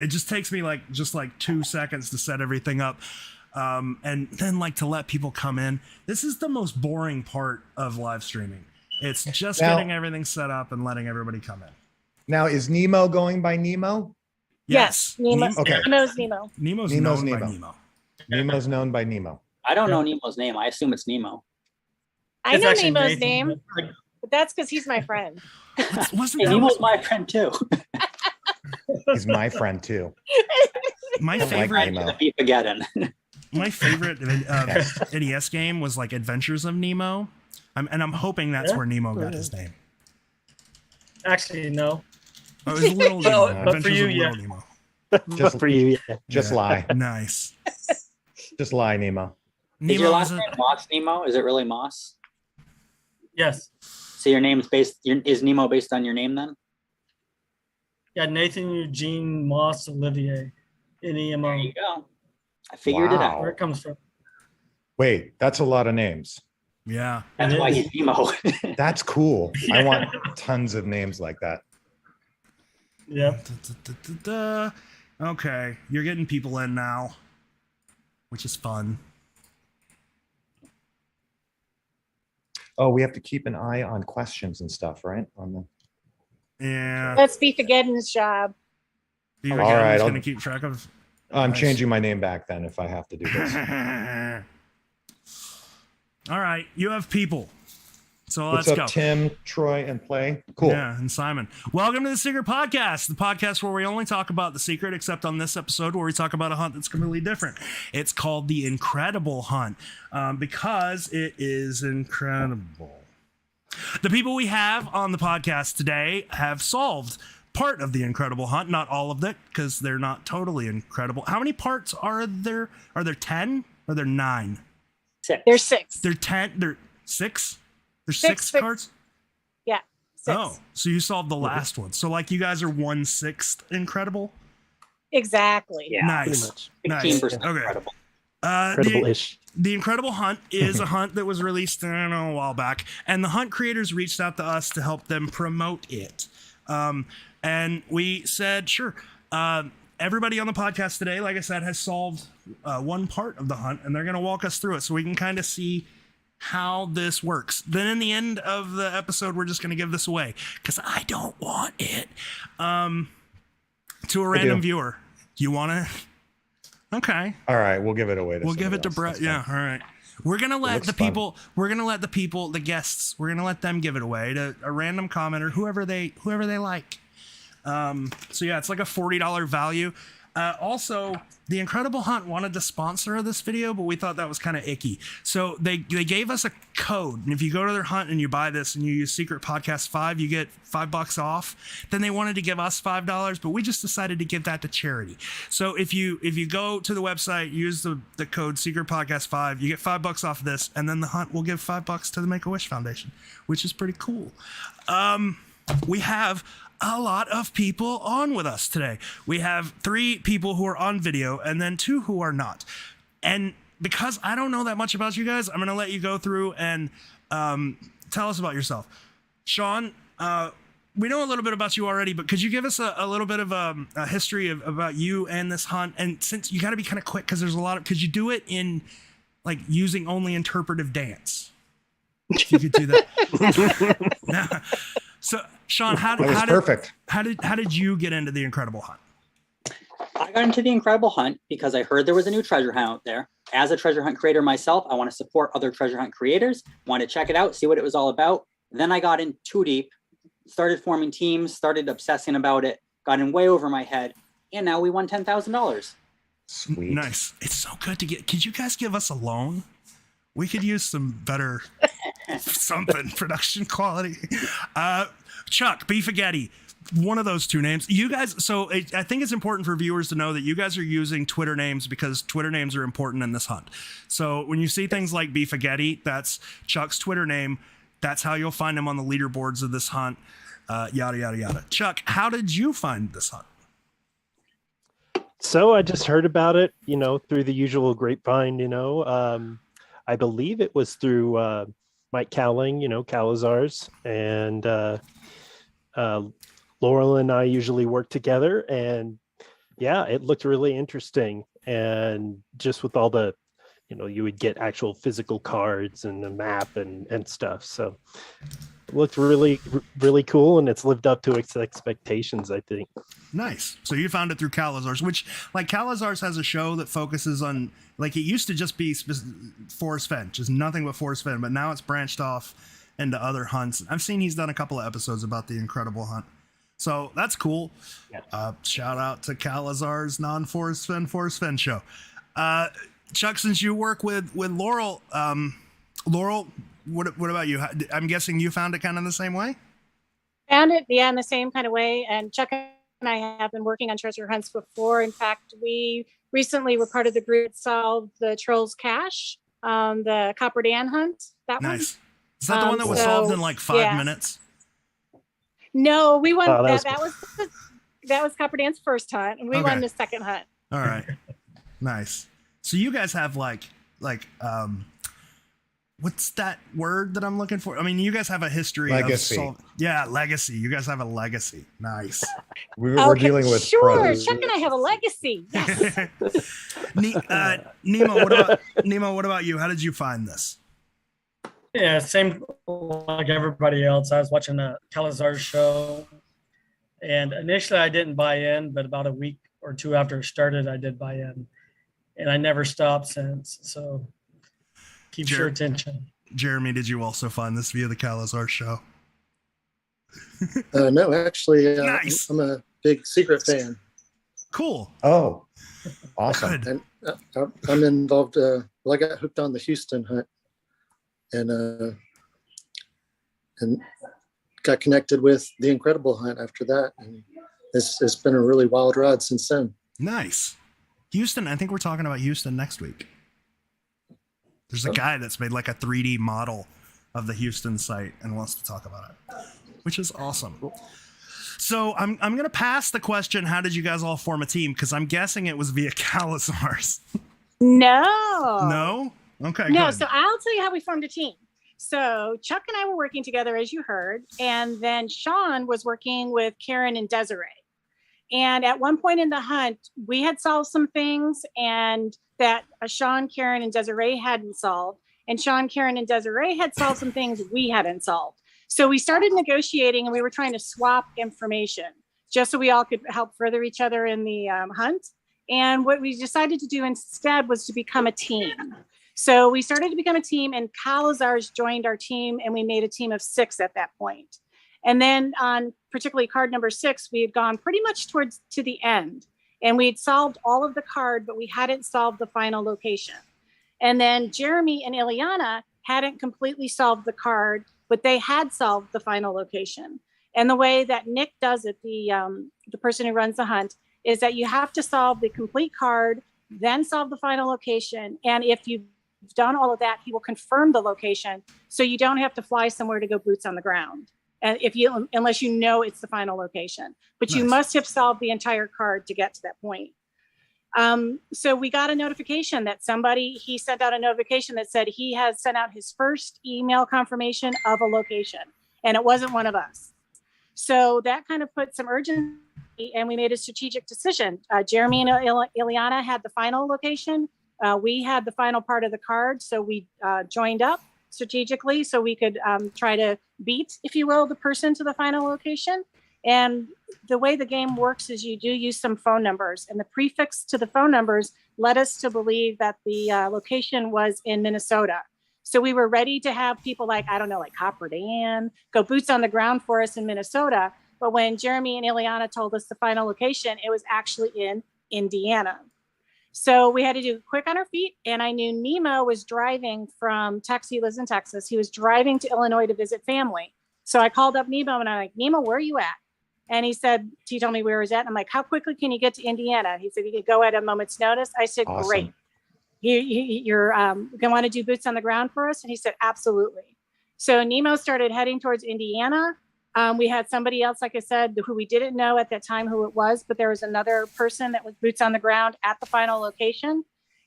It just takes me like 2 seconds to set everything up. And then like to let people come in. This is the most boring part of live streaming. It's just getting everything set up and letting everybody come in. Now, is Nemo going by Nemo? Yes. Nemo. Okay. Nemo's Nemo. Nemo's known by Nemo. Nemo's known by Nemo. I don't know Nemo's name. I assume it's Nemo. I know Nemo's name, but that's because he's my friend. Nemo's my friend too. He's my friend too. My favorite My favorite NES game was like Adventures of Nemo. I'm hoping that's where Nemo got his name. Actually, no. Oh, it was Little Nemo. But for you, yeah. Nemo. Just for you, yeah. Just lie. Nice. Just lie, Nemo. Is your last name Moss Nemo? Is it really Moss? Yes. So your name's is Nemo based on your name then? Yeah, Nathan Eugene Moss Olivier. N-E-M-O. There you go. I figured it out. Where it comes from. Wait, that's a lot of names. Yeah. That's why he's Nemo. That's cool. Yeah. I want tons of names like that. Yeah. Okay, you're getting people in now, which is fun. Oh, we have to keep an eye on questions and stuff, right? Yeah. That's Beefageddon's job. All right, I'm gonna keep track of. I'm changing my name back then if I have to do this. All right, you have people. So What's let's up, go. Tim, Troy, and Play? Cool. Yeah, and Simon. Welcome to The Secret Podcast, the podcast where we only talk about the secret, except on this episode where we talk about a hunt that's completely different. It's called The Incredible Hunt because it is incredible. The people we have on the podcast today have solved part of The Incredible Hunt, not all of it, because they're not totally incredible. How many parts are there? Are there 10? Or are there 9? 6. There's 6. They're 10. They're 6? There's 6 cards? Yeah. 6. Oh, so you solved the last one. So like you guys are 1/6 incredible? Exactly. Yeah. Nice. 16% Okay. incredible. Incredible-ish. The Incredible Hunt is a hunt that was released, I don't know, a while back, and the hunt creators reached out to us to help them promote it. And we said, sure. Everybody on the podcast today, like I said, has solved one part of the hunt, and they're going to walk us through it so we can kind of see how this works. Then in the end of the episode, we're just going to give this away because I don't want it to a random viewer. You want to? Okay. All right, we'll give it away. We'll give it to Brett. Yeah. All right. We're gonna let the people. We're gonna let the people, the guests. We're gonna let them give it away to a random commenter, whoever they like. So yeah, it's like a $40 value. Also, The Incredible Hunt wanted to sponsor this video, but we thought that was kind of icky. So they gave us a code, and if you go to their hunt and you buy this and you use Secret Podcast 5, you get $5 off. Then they wanted to give us $5, but we just decided to give that to charity. So if you go to the website, use the code Secret Podcast 5, you get $5 off this, and then the hunt will give $5 to the Make-A-Wish Foundation, which is pretty cool. We have a lot of people on with us today. We have 3 people who are on video and then 2 who are not. And because I don't know that much about you guys, I'm going to let you go through and tell us about yourself. Sean, we know a little bit about you already, but could you give us a little bit of a history about you and this hunt? And since you got to be kind of quick because there's a lot of, could you do it in like using only interpretive dance? If you could do that. So, Sean, how did you get into The Incredible Hunt? I got into The Incredible Hunt because I heard there was a new treasure hunt out there. As a treasure hunt creator myself, I want to support other treasure hunt creators, want to check it out, see what it was all about. Then I got in too deep, started forming teams, started obsessing about it, got in way over my head, and now we won $10,000. Sweet. Nice. It's so good to get. Could you guys give us a loan? We could use some better something production quality. Chuck, Beefageddon, one of those 2 names. You guys, so I think it's important for viewers to know that you guys are using Twitter names because Twitter names are important in this hunt. So when you see things like Beefageddon, that's Chuck's Twitter name. That's how you'll find him on the leaderboards of this hunt. Yada, yada, yada. Chuck, how did you find this hunt? So I just heard about it, through the usual grapevine, I believe it was through Mike Cowling, Calazars, and Laurel and I usually work together. And yeah, it looked really interesting. And just with all the, you would get actual physical cards and a map and stuff. So it looked really, really cool. And it's lived up to its expectations, I think. Nice. So you found it through Calazar's, which, like, Calazar's has a show that focuses on, like, it used to just be Forest Fen, just nothing but Forest Fen, but now it's branched off into other hunts. I've seen he's done a couple of episodes about the Incredible Hunt. So that's cool. Yeah. Shout out to Calazar's non-Forest Fen show. Chuck, since you work with Laurel, Laurel, what about you? I'm guessing you found it kind of the same way? Found it, yeah, in the same kind of way. And Chuck and I have been working on treasure hunts before. In fact, we recently were part of the group that solved the Trolls Cache, the Copper Dan hunt. That one. Nice. Is that the one that was solved in like 5 minutes? No, we won. Oh, that was Copper Dan's first hunt, and we won the second hunt. All right. Nice. So you guys have like what's that word that I'm looking for? I mean, you guys have a history legacy. Legacy. You guys have a legacy. Nice. We're dealing with sure. pros. Chuck and I have a legacy. Yes. Nemo, what about you? How did you find this? Yeah, same like everybody else. I was watching the Calazar show, and initially I didn't buy in, but about a week or two after it started, I did buy in, and I never stopped since. So keep your attention. Jeremy, did you also find this via the Calazar show? No, actually, Nice. I'm a big Secret fan. Cool. Oh, awesome. Good. And I'm involved. Well, I got hooked on the Houston hunt, and got connected with the Incredible Hunt after that, and it's been a really wild ride since then. Nice. Houston, I think we're talking about Houston next week. There's a guy that's made like a 3D model of the Houston site and wants to talk about it, which is awesome. So I'm going to pass the question, how did you guys all form a team? Because I'm guessing it was via Calazars. No. No? Okay, No, good. so I'll tell you how we formed a team. So Chuck and I were working together, as you heard, and then Sean was working with Karen and Desiree. And at one point in the hunt, we had solved some things and that Sean, Karen, and Desiree hadn't solved. And Sean, Karen, and Desiree had solved some things we hadn't solved. So we started negotiating, and we were trying to swap information just so we all could help further each other in the hunt. And what we decided to do instead was to become a team. So we started to become a team, and Calazars joined our team, and we made a team of 6 at that point. And then on particularly card number 6, we had gone pretty much to the end, and we had solved all of the card, but we hadn't solved the final location. And then Jeremy and Ileana hadn't completely solved the card, but they had solved the final location. And the way that Nick does it, the person who runs the hunt, is that you have to solve the complete card, then solve the final location. And if you've done all of that, he will confirm the location, so you don't have to fly somewhere to go boots on the ground. And unless you know it's the final location, but you must have solved the entire card to get to that point. So we got a notification that he sent out a notification that said he has sent out his first email confirmation of a location, and it wasn't one of us. So that kind of put some urgency, and we made a strategic decision. Jeremy and Ileana had the final location. We had the final part of the card, so we joined up strategically so we could try to beat, if you will, the person to the final location. And the way the game works is you do use some phone numbers, and the prefix to the phone numbers led us to believe that the location was in Minnesota. So we were ready to have people like Copper Dan go boots on the ground for us in Minnesota. But when Jeremy and Ileana told us the final location, it was actually in Indiana. So we had to do quick on our feet. And I knew Nemo was driving from Texas. He lives in Texas. He was driving to Illinois to visit family. So I called up Nemo and I'm like, Nemo, where are you at? And he told me where he was at. And I'm like, how quickly can you get to Indiana? He said, you could go at a moment's notice. I said, Awesome. Great. You're going to want to do boots on the ground for us? And he said, absolutely. So Nemo started heading towards Indiana. We had somebody else, like I said, who we didn't know at that time who it was, but there was another person that was boots on the ground at the final location.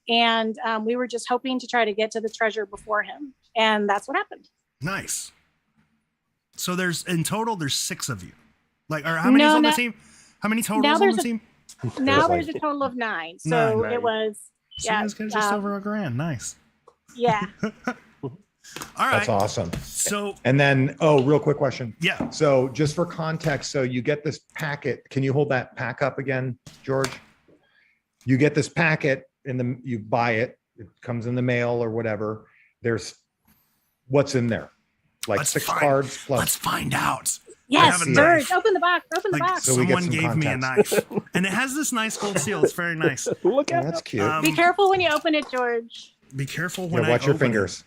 And we were just hoping to try to get to the treasure before him. And that's what happened. Nice. So in total, there's 6 of you. Like, or how many on the team? How many total on the team? Now There's there's a total of 9. So Nine. it was, So you yeah, guys got just over $1,000. Nice. yeah. All right. That's awesome. So And then, oh, real quick question. yeah, So just for context, so you get this packet. Can you hold that pack up again, George? You get this packet you buy it. It comes in the mail or whatever. There's what's in there? Like Let's 6 find- cards plus. let's find out. Yes, have a George, knife. open the box. Open the Like box. So we get someone some gave me a context. knife, and it has this nice gold seal. It's very nice. Look Oh, at that's cute. Um, Be careful when you open it, George, Be careful Yeah, when I watch your open it. fingers.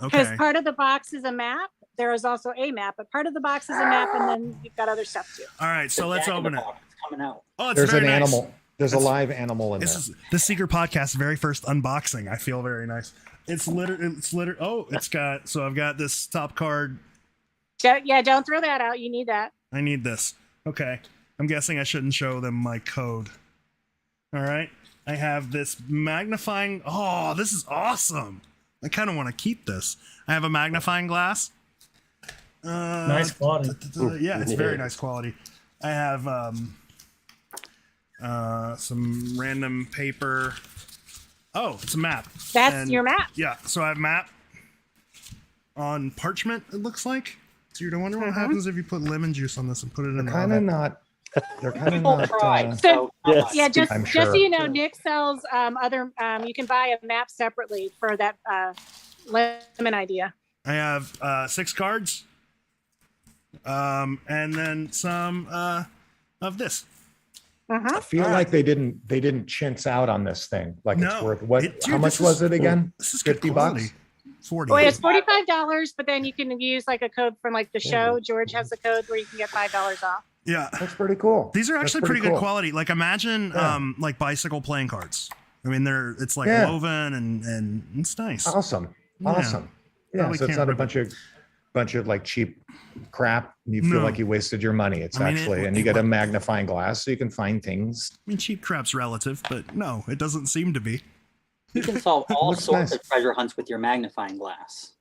because Okay. part of the box is a map. There is also a map, but part of the box is a map, and then you've got other stuff too. All right. So let's Jack in the open it. Box is coming out. Oh, it's There's very an nice. animal. There's a That's- live animal in This there. is the Secret Podcast's very first unboxing. I feel very nice. It's literally. Oh, it's got. So I've got this top card. Yeah, don't throw that out. You need that. I need this. Okay. I'm guessing I shouldn't show them my code. All right. I have this magnifying. Oh, this is awesome. I kind of want to keep this. I have a magnifying glass. Nice quality. Yeah, it's very nice quality. I have some random paper. Oh, it's a map. That's And- your map. Yeah, so I have map on parchment, it looks like. So you're wondering what Mhm. happens if you put lemon juice on this and put it in They're the kind of oven. not. They're kind of People not. tried. So- not Yes. much. Yeah, just I'm just sure. so you know, Nick sells other. You can buy a map separately for that lemon idea. I have 6 cards. And then some of this. Uh-huh. I feel like they didn't chintz out on this thing. Like it's No. worth what? Dude, how much this was is- it again? This is good 50 quality. bucks? 40. Oh, it's $45, but then you can use like a code from like the show. George has a code where you can get $5 off. Yeah. That's pretty cool. These are That's actually pretty good cool. quality. Like imagine Yeah. like bicycle playing cards. I mean it's like Yeah. woven and it's nice. Awesome. Yeah. Awesome. Yeah. Probably So it's can't not a rip bunch of like cheap crap. You feel No. like you wasted your money. It's I mean, actually, and you get a magnifying glass so you can find things. I mean cheap crap's relative, but no, it doesn't seem to be. You can solve all Looks sorts nice. of treasure hunts with your magnifying glass.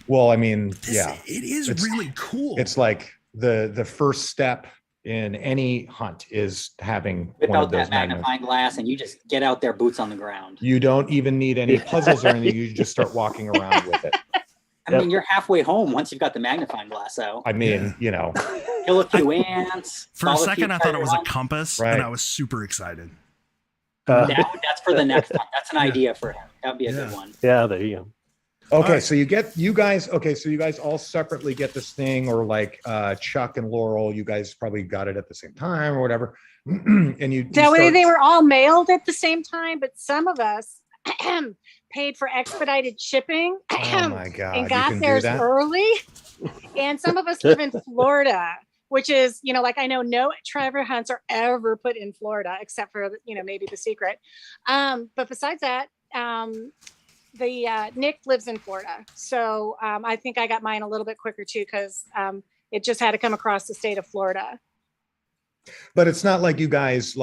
Well, I mean, This, yeah, It is It's- really cool. it's like the first step in any hunt is having Whip one of out those that magnifying glass and you just get out there, boots on the ground. You don't even need any puzzles or anything. You just start walking around with it. I mean, you're halfway home once you've got the magnifying glass out. I mean, you know, Kill a few ants. For a solve few second I thought it was a treasure compass Right. and I was super excited. hunts. That's for the next hunt. That's an idea for him. That'd be a good Yeah. one. Yeah, there you go. okay. right. So you guys all separately get this thing, or like Chuck and Laurel, you guys probably got it at the same time or whatever. And you That way start- they were all mailed at the same time, but some of us paid for expedited shipping Oh my God. and You got can do theirs that? early. And some of us live in Florida, which is, like I know no treasure hunts are ever put in Florida except for, maybe the secret. But besides that, Nick lives in Florida. So I think I got mine a little bit quicker too, because it just had to come across the state of Florida. But it's not like you guys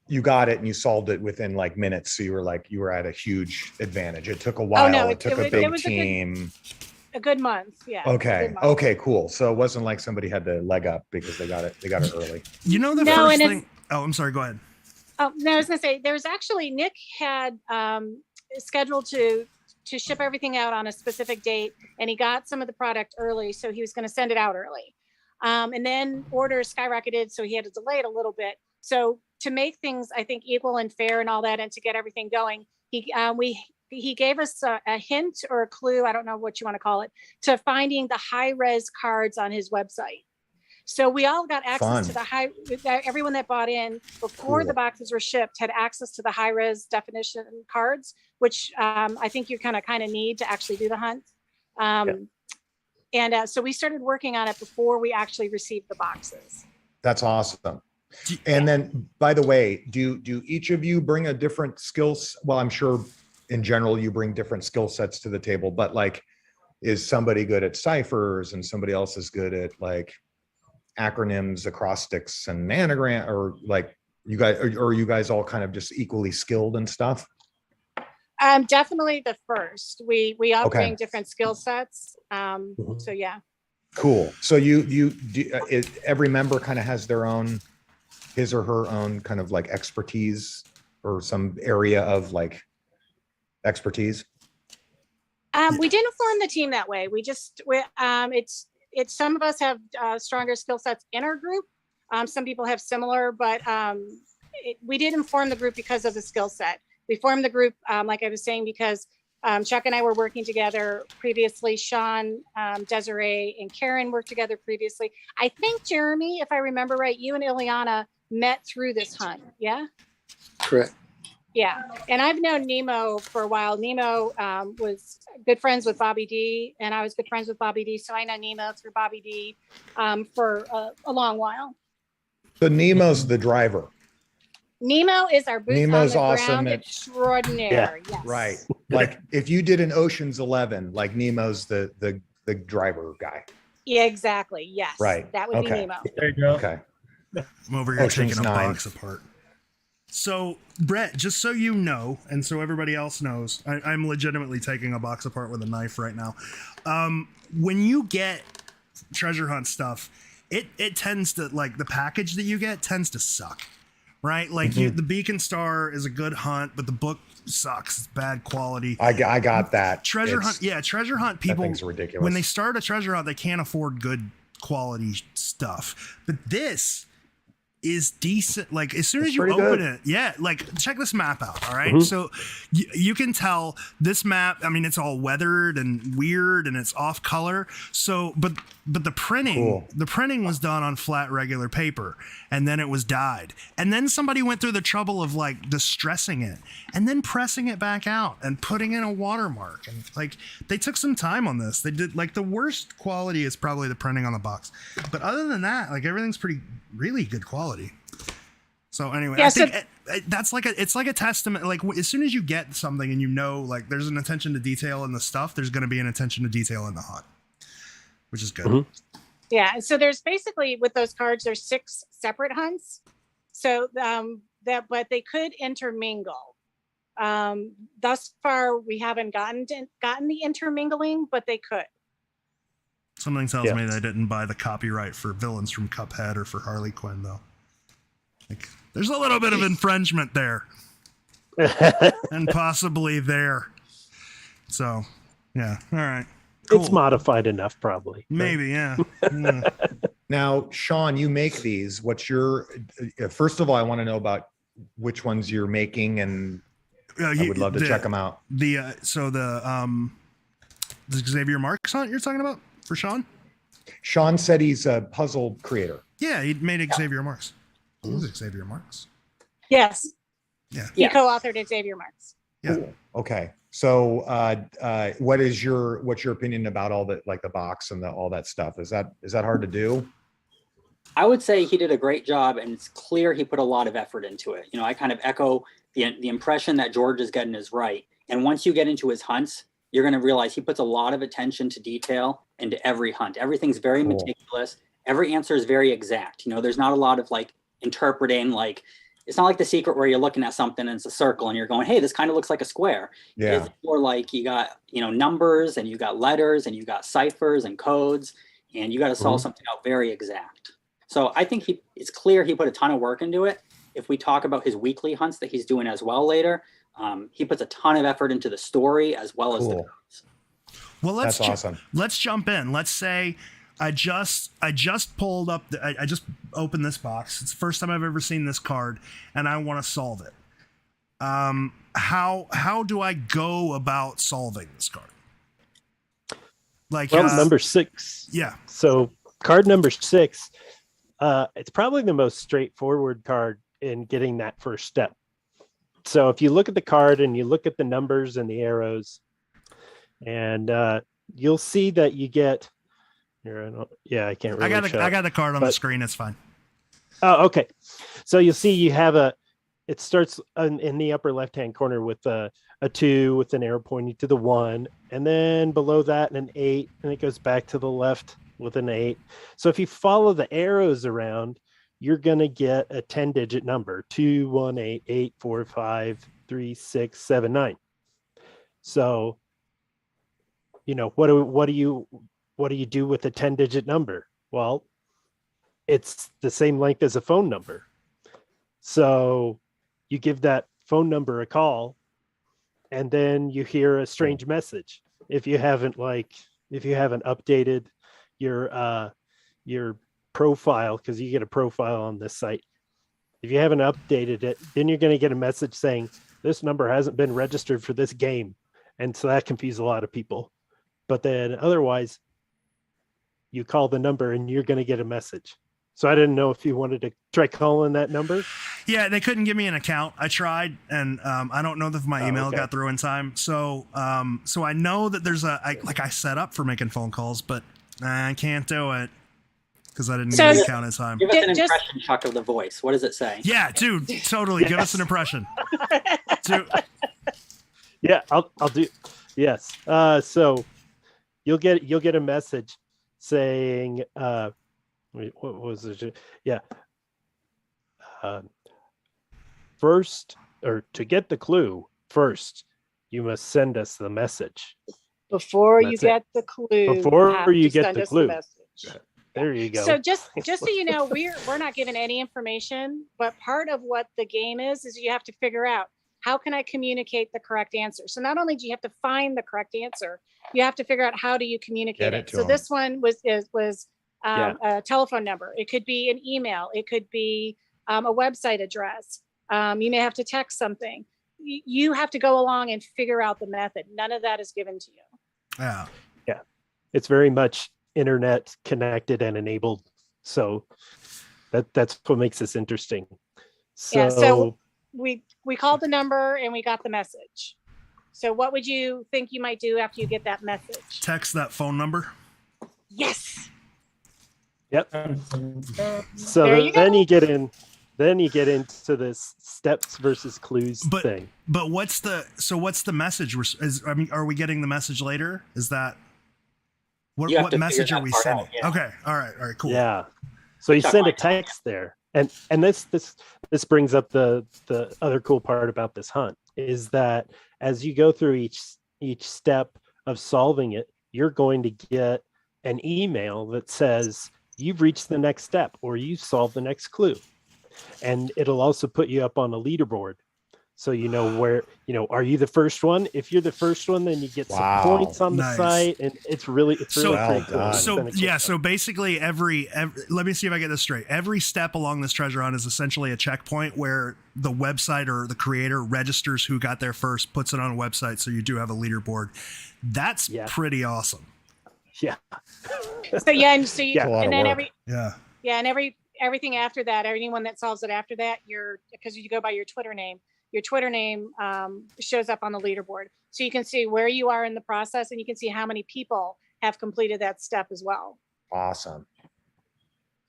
you got it and you solved it within like minutes. So you were at a huge advantage. It took a while. no, it took a it big was a good- team. A good month. Yeah. a Okay. good month. Okay, cool. So it wasn't like somebody had to leg up because they got it early. You know the No, first and it's- thing. Oh, I'm sorry. Go ahead. Oh, no, I was gonna say there's actually Nick had scheduled to ship everything out on a specific date, and he got some of the product early, so he was going to send it out early. And then orders skyrocketed, so he had to delay it a little bit. So to make things, I think, equal and fair and all that, and to get everything going, he gave us a hint or a clue, I don't know what you want to call it, to finding the high res cards on his website. So we all got access to the everyone that bought in before the Cool. boxes were shipped had access to the high res definition cards, which I think you kind of need to actually do the hunt. And so we started working on it before we actually received the boxes. That's awesome. And then, by the way, do each of you bring a different skills? Well, I'm sure in general you bring different skill sets to the table, but like, is somebody good at ciphers and somebody else is good at like acronyms, acrostics, and anagram, or like you guys, or are you guys all kind of just equally skilled and stuff? Definitely the first. We all Okay. bring different skill sets. So yeah. Cool. So every member kind of has their own his or her own kind of like expertise or some area of like expertise? We didn't form the team that way. It's some of us have stronger skill sets in our group. Some people have similar, but we didn't form the group because of the skill set. We formed the group, like I was saying, because Chuck and I were working together previously. Sean, Desiree, and Karen worked together previously. I think, Jeremy, if I remember right, you and Ileana met through this hunt. Yeah? Correct. Yeah. And I've known Nemo for a while. Nemo was good friends with Bobby D, and I was good friends with Bobby D. So I know Nemo through Bobby D for a long while. So Nemo's the driver. Nemo is our boots Nemo's on the awesome ground at- extraordinaire. Yes. Right. Like if you did an Ocean's 11, like Nemo's the driver guy. Yeah, exactly. Yes. Right. That would Okay. be Nemo. There you go. Okay. I'm over here Ocean's taking a 9. box apart. So, Brett, just so you know, and so everybody else knows, I'm legitimately taking a box apart with a knife right now. When you get treasure hunt stuff, it tends to, like, the package that you get tends to suck, right? Like, the Beacon Star is a good hunt, but the book sucks. It's bad quality. I got that. Treasure It's- hunt, treasure hunt That people, thing's ridiculous. when they start a treasure hunt, they can't afford good quality stuff. But this is decent. Like as soon It's as you pretty open good. it, yeah, like check this map out. All right. So you can tell this map, I mean, it's all weathered and weird and it's off color. So, but the printing was done on flat regular paper and then it was dyed. And then somebody went through the trouble of like distressing it and then pressing it back out and putting in a watermark. And like they took some time on this. They did like the worst quality is probably the printing on the box. But other than that, like everything's really good quality. So anyway, Yeah, I think that's like it's like a testament. Like as soon as you get something and you know, like there's an attention to detail in the stuff, there's going to be an attention to detail in the hunt, which is good. Yeah. And so there's basically with those cards, there's 6 separate hunts. So but they could intermingle. Thus far, we haven't gotten the intermingling, but they could. Something tells me they didn't buy the copyright for Villains from Cuphead or for Harley Quinn, though. Like, there's a little bit of infringement there, and possibly there. So, yeah, all right. Cool. It's modified enough, probably. Maybe, yeah. Now, Sean, you make these. What's your? First of all, I want to know about which ones you're making, and I would love to check them out. The Xavier Marks hunt you're talking about for Sean? Sean said he's a puzzle creator. Yeah, he made Xavier Marks. Who's Xavier Marks? Yes. Yeah. He co-authored Xavier Marks. Yeah. Cool. Okay. So, what's your opinion about all the like the box and all that stuff? Is that hard to do? I would say he did a great job, and it's clear he put a lot of effort into it. You know, I kind of echo the impression that George is getting is right. And once you get into his hunts, you're going to realize he puts a lot of attention to detail into every hunt. Everything's very meticulous. Every answer is very exact. You know, there's not a lot of like interpreting, like it's not like The Secret where you're looking at something and it's a circle and you're going, hey, this kind of looks like a square. Yeah. It's more like you got, you know, numbers and you got letters and you got ciphers and codes and you got to solve something out very exact. So I think it's clear he put a ton of work into it. If we talk about his weekly hunts that he's doing as well later, he puts a ton of effort into the story as well as the cards. Well, That's awesome. Let's jump in. Let's say I just pulled up. I just opened this box. It's the first time I've ever seen this card, and I want to solve it. How do I go about solving this card? Like number 6. Yeah. So card number 6, it's probably the most straightforward card in getting that first step. So if you look at the card and you look at the numbers and the arrows, and you'll see that you get here. I can't really. I got the card on the screen. It's fine. Oh, okay. So you'll see you have it starts in the upper left-hand corner with a 2 with an arrow pointing to the 1, and then below that an 8, and it goes back to the left with an 8. So if you follow the arrows around, you're going to get a 10-digit number, 2, 1, 8, 8, 4, 5, 3, 6, 7, 9. So, you know, what do you do with a 10-digit number? Well, it's the same length as a phone number. So you give that phone number a call, and then you hear a strange message. If you haven't updated your profile, because you get a profile on this site. If you haven't updated it, then you're going to get a message saying this number hasn't been registered for this game. And so that confuses a lot of people. But then otherwise, you call the number and you're going to get a message. So I didn't know if you wanted to try calling that number. Yeah, they couldn't give me an account. I tried, and I don't know if my email got through in time. So so I know that there's I set up for making phone calls, but I can't do it because I didn't get an account in time. Give us an impression, Chuck, of the voice. What does it say? Yeah, dude, totally. Give us an impression. Dude. Yeah, I'll do. Yes. So you'll get a message saying, what was it? Yeah. First, or to get the clue, first, you must send us the message. Before you get the clue. Before you get the clue. Message. There you go. So just so you know, we're not given any information, but part of what the game is you have to figure out, how can I communicate the correct answer? So not only do you have to find the correct answer, you have to figure out how do you communicate it. So this one was a telephone number. It could be an email. It could be a website address. You may have to text something. You have to go along and figure out the method. None of that is given to you. Yeah. Yeah. It's very much internet connected and enabled. So that's what makes this interesting. So we called the number and we got the message. So what would you think you might do after you get that message? Text that phone number. Yes. Yep. So then you get into this steps versus clues thing. But what's the message? Are we getting the message later? Is that what message are we sending? Yeah. Okay. All right, cool. Yeah. So you send a text there. And this brings up the other cool part about this hunt is that as you go through each step of solving it, you're going to get an email that says you've reached the next step or you solved the next clue. And it'll also put you up on a leaderboard. So you know where, are you the first one? If you're the first one, then you get some points on the site, and it's really pretty cool. So basically every let me see if I get this straight. Every step along this treasure hunt is essentially a checkpoint where the website or the creator registers who got there first, puts it on a website, so you do have a leaderboard. That's pretty awesome. Yeah. Everything after that, anyone that solves it after that, because you go by your Twitter name. Your Twitter name shows up on the leaderboard. So you can see where you are in the process and you can see how many people have completed that step as well. Awesome.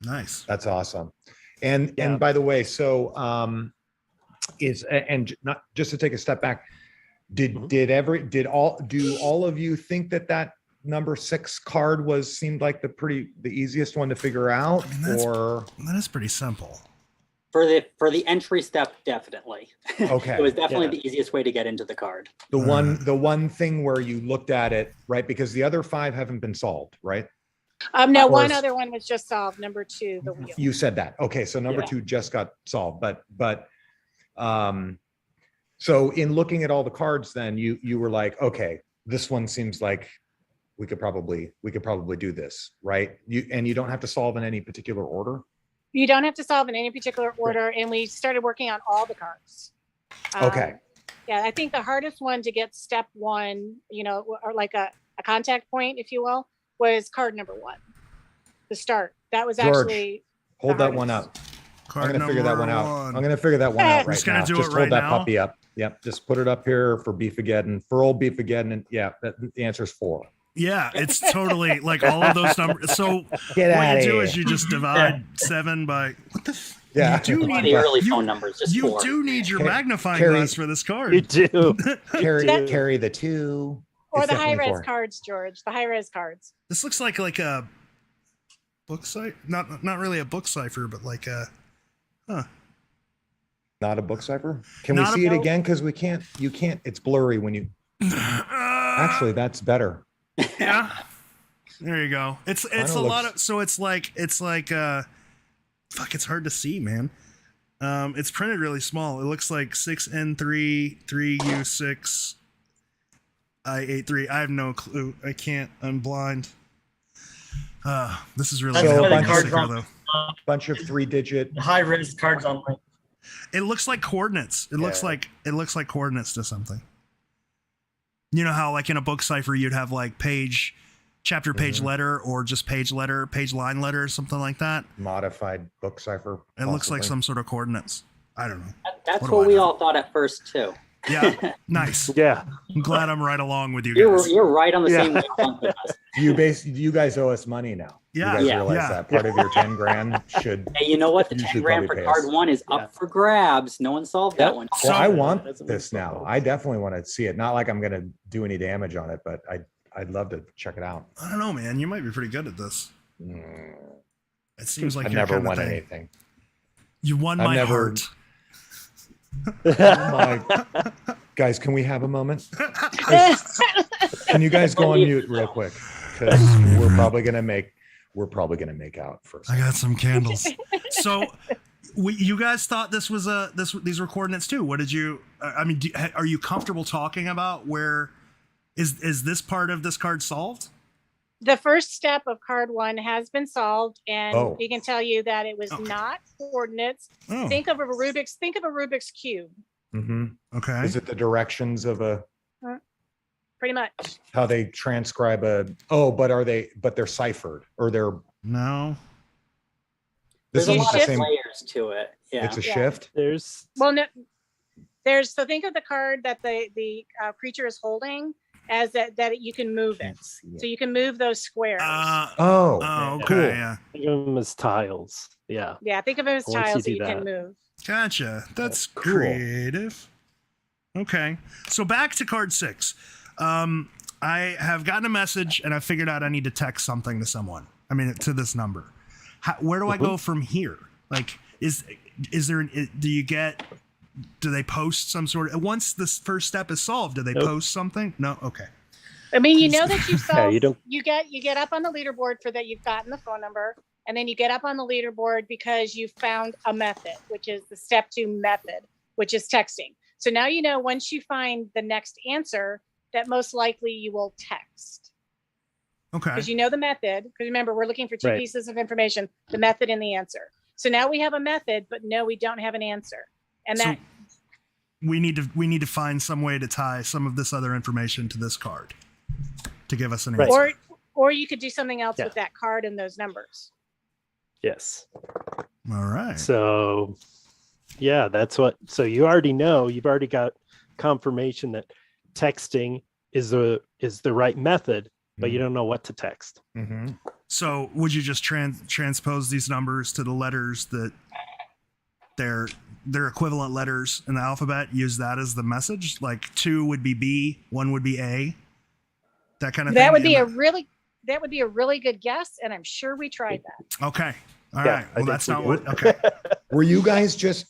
Nice. That's awesome. And by the way, so not just to take a step back, do all of you think that number 6 card seemed like the easiest one to figure out? That is pretty simple. For the entry step, definitely. Okay. It was definitely the easiest way to get into the card. The one thing where you looked at it, right? Because the other 5 haven't been solved, right? No, one other one was just solved. Number 2, the wheel. You said that. Okay, so number 2 just got solved, but so in looking at all the cards, then you were like, okay, this one seems like we could probably do this, right? You don't have to solve in any particular order. You don't have to solve in any particular order, and we started working on all the cards. Okay. Yeah, I think the hardest one to get step 1, or like a contact point, if you will, was card number 1. The start. That was actually. Hold that one up. I'm going to figure that one out. I'm going to figure that one out right now. Just hold that puppy up. Yep. Just put it up here for Beefageddon, for old Beefageddon. And the answer is 4. Yeah, it's totally like all of those numbers. So what you do is you just divide 7 by what the. Yeah, you do need the early phone numbers. Just you 4. do need your magnifying glass for this card. You do. carry the 2. Or the high res cards, George. The high res cards. This looks like a book cipher. Not really a book cipher, but like a. Not a book cipher. Can we see it again? Because we can't. You can't. It's blurry when you. Actually, that's better. Yeah. There you go. It's a lot of. So it's like. Fuck. It's hard to see, man. It's printed really small. It looks like 6N3, 3U6, I83. I have no clue. I can't. I'm blind. This is really So a helping bunch me of sicker, though. Bunch of 3-digit. High-res cards online. It looks like coordinates. It looks like coordinates to something. You know how like in a book cipher you'd have like page, chapter, page, letter, or just page letter, page, line, letter, something like that. Modified book cipher. It looks like possibly. some sort of coordinates. I don't know. That's What do what I we know? all thought at first too. Yeah, nice. Yeah. I'm glad I'm right along with you You're guys. right on the Yeah. same wavelength with us. You guys owe us money now. Yeah. You guys Yeah. realize Yeah. that part of your 10 grand should. Hey, you know what? The You 10 should grand for probably pay card us. one is Yeah. up for grabs. No one solved that one. Well, I So- want That's a this big now. problem. I definitely want to see it. Not like I'm going to do any damage on it, but I'd love to check it out. I don't know, man. You might be pretty good at this. Mm, It seems like I've your never kind of won thing. anything. You won I've my never- heart. Guys, can we have a moment? Can you guys go on mute real quick? Because we're probably gonna make out first. I got some candles. So, you guys thought this was these were coordinates too. What did you? I mean, are you comfortable talking about where? Is this part of this card solved? The first step of card one has been solved, and Oh. we can tell you that it was Okay. not coordinates. Oh, Think of a Rubik's cube, hmm okay. Is it the directions of pretty much. how they transcribe a? Oh, but they're ciphered or they're. No. This There's a is lot the of same. layers to it. Yeah. It's a Yeah. shift. There's Well, no, so think of the card that the creature is holding as that you can move it. So you can move those squares. Oh, Okay. cool. Yeah. think of them as tiles. Yeah. Yeah, think of them as Once you tiles that do you can that. move. Gotcha. That's Cool. creative. Okay. So back to card 6. I have gotten a message and I figured out I need to text something to someone. I mean, to this number. Where do I go from here? Like, is there? Do they post some sort of? Once this first step is solved, do they Nope. post something? No. Okay. I mean, you know that you've Yeah, solved. you don't. You get up on the leaderboard for that. You've gotten the phone number, and then you get up on the leaderboard because you found a method, which is the step 2 method, which is texting. So now you know once you find the next answer that most likely you will text Okay. because you know the method. Because remember, we're looking for 2 Right. pieces of information: the method and the answer. So now we have a method, but no, we don't have an answer, and So that we need to find some way to tie some of this other information to this card to give us an Right. answer. or you could do something else Yeah. with that card and those numbers. Yes. All right. So, yeah, that's what. So you already know. You've already got confirmation that texting is the right method, but you don't know what to text. Mm-hmm. So would you just transpose these numbers to the letters that they're equivalent letters in the alphabet? Use that as the message. Like 2 would be B, 1 would be A. That kind of thing. That would be And that would be a really good guess, and I'm sure we tried that. okay. All Yeah, right. I Well, think that's we not do. what. Okay. Were you guys just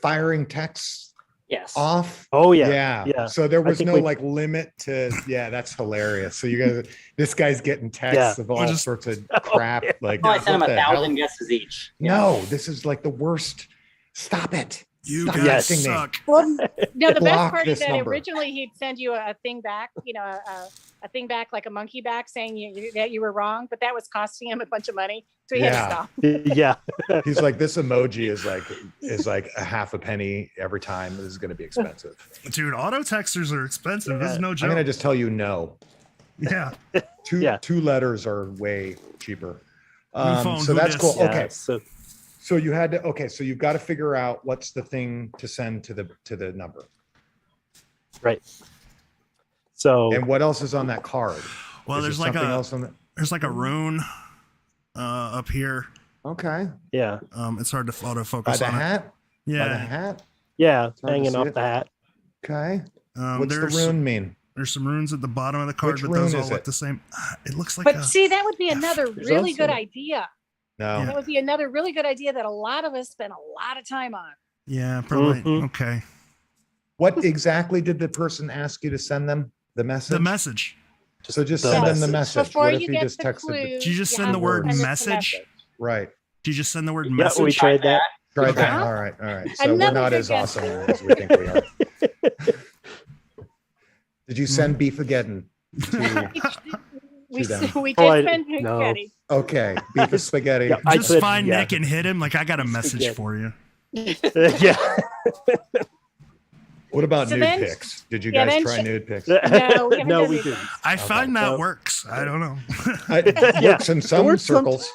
firing texts Yes. off? Oh yeah. Yeah. So there I was think no we- like limit to. Yeah, that's hilarious. So you guys, this guy's getting texts Yeah. of all We'll just- sorts of crap. yeah. Like, Oh, I sent him what the hell? 1,000 guesses each. No, this is like the worst. Stop it. You Stop guys texting me. suck. Well, no, the best Block part is this that number. originally he'd send you a thing back, a thing back like a monkey back saying that you were wrong, but that was costing him a bunch of money, so he had Yeah. to stop. Yeah. He's like, this emoji is like a half a penny every time. This is going to be expensive. Dude, auto texters are expensive. This is no I'm joke. going to just tell you no. Yeah. Yeah. Two letters are way cheaper. phone, So who that's dis? cool. Yeah, Okay. So So you had to, okay. So you've got to figure out what's the thing to send to the number. right. So And what else is on that card? Well, Is there's there like something a else on that? there's like a rune up here. Okay. yeah, It's hard to By autofocus the on it. hat? By the Yeah. hat? yeah, hard to hanging see off it. the hat. Okay. What's the There's rune mean? there's some runes at the bottom of the card, Which but those rune all is look it? the same. It looks like But a, see, that would be another There's really also- good idea. No. That would be another really good idea that a lot of us spend a lot of time on. yeah, probably Mhm. okay. What exactly did the person ask you to send them? The message? The message. So just the send them the message. message. Before What if you he get just the texted clue, Did you just send have the to word send us the message? Right. Do you just send the word Yeah, message? we tried that. Try that. Uh-huh. All right. So we're Another not good as guess. awesome as we think we are. Did you send Beefageddon? We Two down. we Oh, did spend no. spaghetti. Okay, beef and spaghetti. Yeah, I Just said, find yeah. Nick and hit him. Like, I got a message Spaghetti. for you. Yeah. What about So nude then- pics? Did you yeah, guys then try sh- nude pics? No, we haven't No, done we it. didn't. I find that So- works. I don't know. It Yeah, works in it some works some- circles.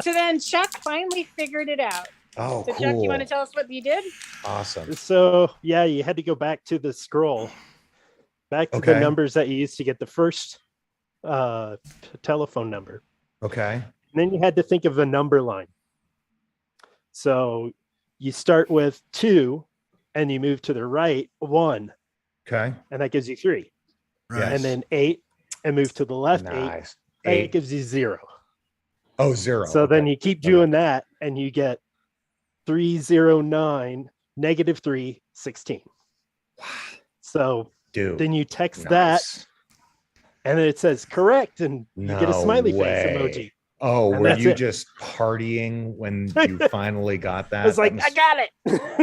So then Chuck finally figured it out. Oh, So cool. Chuck, you want to tell us what you did? Awesome. So yeah, you had to go back to the scroll, back to Okay. the numbers that you used to get the first telephone number. Okay. And then you had to think of a number line. So you start with 2 and you move to the right 1, Okay. and that gives you 3. Right. And then 8 and move to the left 8, Nice. and it 8. gives you 0. Oh, 0. So then Okay. you keep doing that and you get 309 negative 3 16. So Dude. then you text that Nice. and then it says correct and you get a No smiley way. face emoji. Oh, And were that's you it. just partying when you finally got that? I was like, That I got it.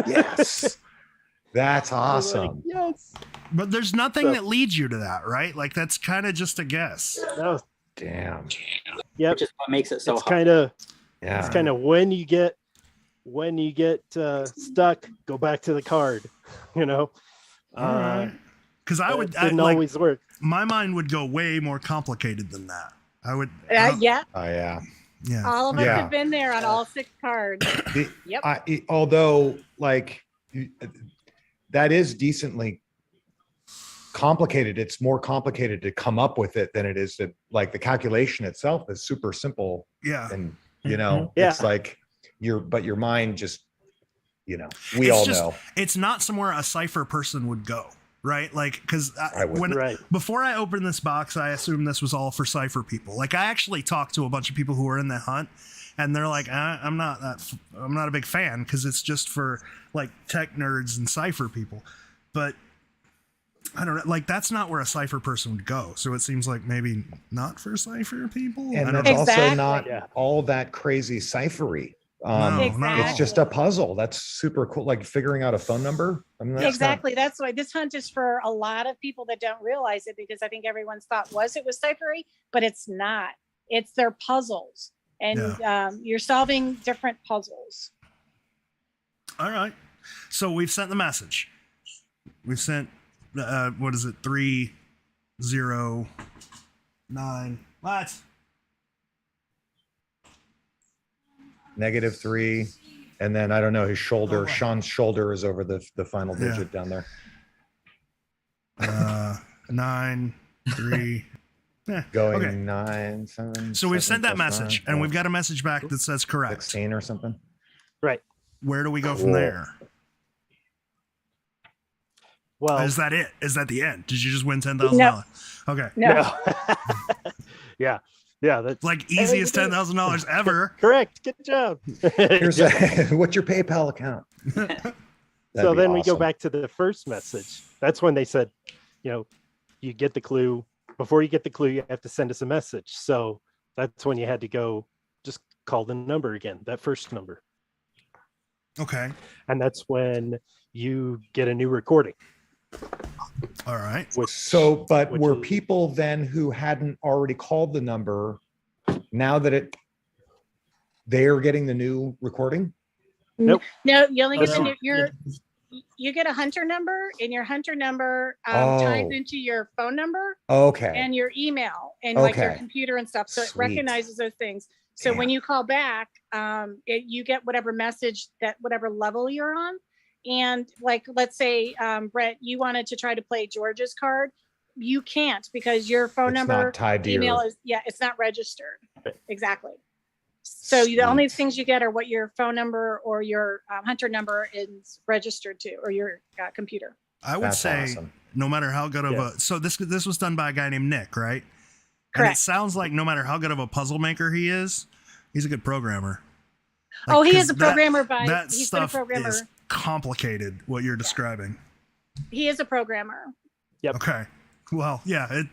yes. That's I was like, awesome. yes. But there's nothing So- that leads you to that, right? Like, that's kind of just a guess. No, Damn. yep. Which is what makes it so It's hard. kind of Yeah. it's kind of when you get stuck, go back to the card. You know, All right. Because I that would, didn't like, always work. my mind would go way more complicated than that. I would. I don't- Yeah, Oh, yeah. Yeah. all of us Yeah. have been there on all 6 cards. The- Yep. although, like, that is decently complicated. It's more complicated to come up with it than it is to, like, the calculation itself is super simple. Yeah. And, you know, Yeah. it's like but your mind just, you know, we It's all just- know. It's not somewhere a cipher person would go, right? Like, because I would. when Right. before I opened this box, I assumed this was all for cipher people. Like, I actually talked to a bunch of people who were in the hunt, and they're like, I'm not a big fan because it's just for like tech nerds and cipher people. But I don't know, like, that's not where a cipher person would go. So it seems like maybe not for cipher people. I And don't that's know. also Exactly. not Yeah. all that crazy ciphery. No, Exactly. It's just a puzzle. That's super cool. Like figuring out a phone number. I mean, that's Exactly. That's why this hunt is for a lot of people that don't realize it, because I think everyone's thought it was ciphery, but it's not. It's their puzzles, and you're solving different puzzles. All right. So we've sent the message. We've sent, what is it? 309. What? -3. And then I don't know, his shoulder, Oh, wow. Sean's shoulder is over the final Yeah. digit down there. 9, 3. Yeah. Going Okay. 9, 7. So we've 7 sent that plus message, 9, and we've got a message back that says correct. 16 or something. Where do we go from Cool. there? Well, Is that it? Is that the end? Did you just win $10,000? Okay. No. yeah. Yeah. That's Like, easiest $10,000 ever. correct. Good job. Here's what's your PayPal account? So That'd then be we go awesome. back to the first message. That's when they said, you know, you get the clue. Before you get the clue, you have to send us a message. So that's when you had to go just call the number again, that first number. Okay. And that's when you get a new recording. All right. Which, So, but which were is- people then who hadn't already called the number, now that they're getting the new recording? No, you only get That's the not- you get a hunter number, and your hunter number ties Oh. into your phone number Okay. and your email and like your Okay. computer and stuff. So it Sweet. recognizes those things. So when Damn. you call back, you get whatever message that whatever level you're on. And like, let's say, Brett, you wanted to try to play George's card. You can't, because your phone It's number, not tied to email your, is, it's not registered. Exactly. So the only Sweet. things you get are what your phone number or your hunter number is registered to, or your computer. I would That's say, awesome. no matter how good of Yeah. a, so this was done by a guy named Nick, right? And it Correct. sounds like no matter how good of a puzzle maker he is, he's a good programmer. Oh, he 'cause is a programmer by, That he's been a stuff programmer. is complicated, what you're describing. He is a programmer. Yep. Okay. Well, yeah,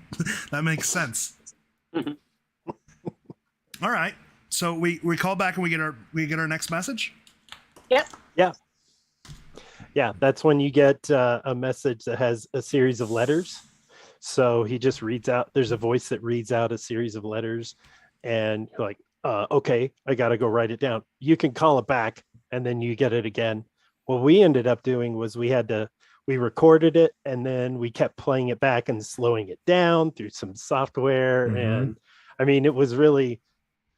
that makes sense. Mhm. All right. So we call back and we get our next message. Yeah, that's when you get a message that has a series of letters. So he just reads out, there's a voice that reads out a series of letters, and you're like, okay, I got to go write it down. You can call it back, and then you get it again. What we ended up doing was we recorded it, and then we kept playing it back and slowing it down through some software. Mhm. And I mean, it was really,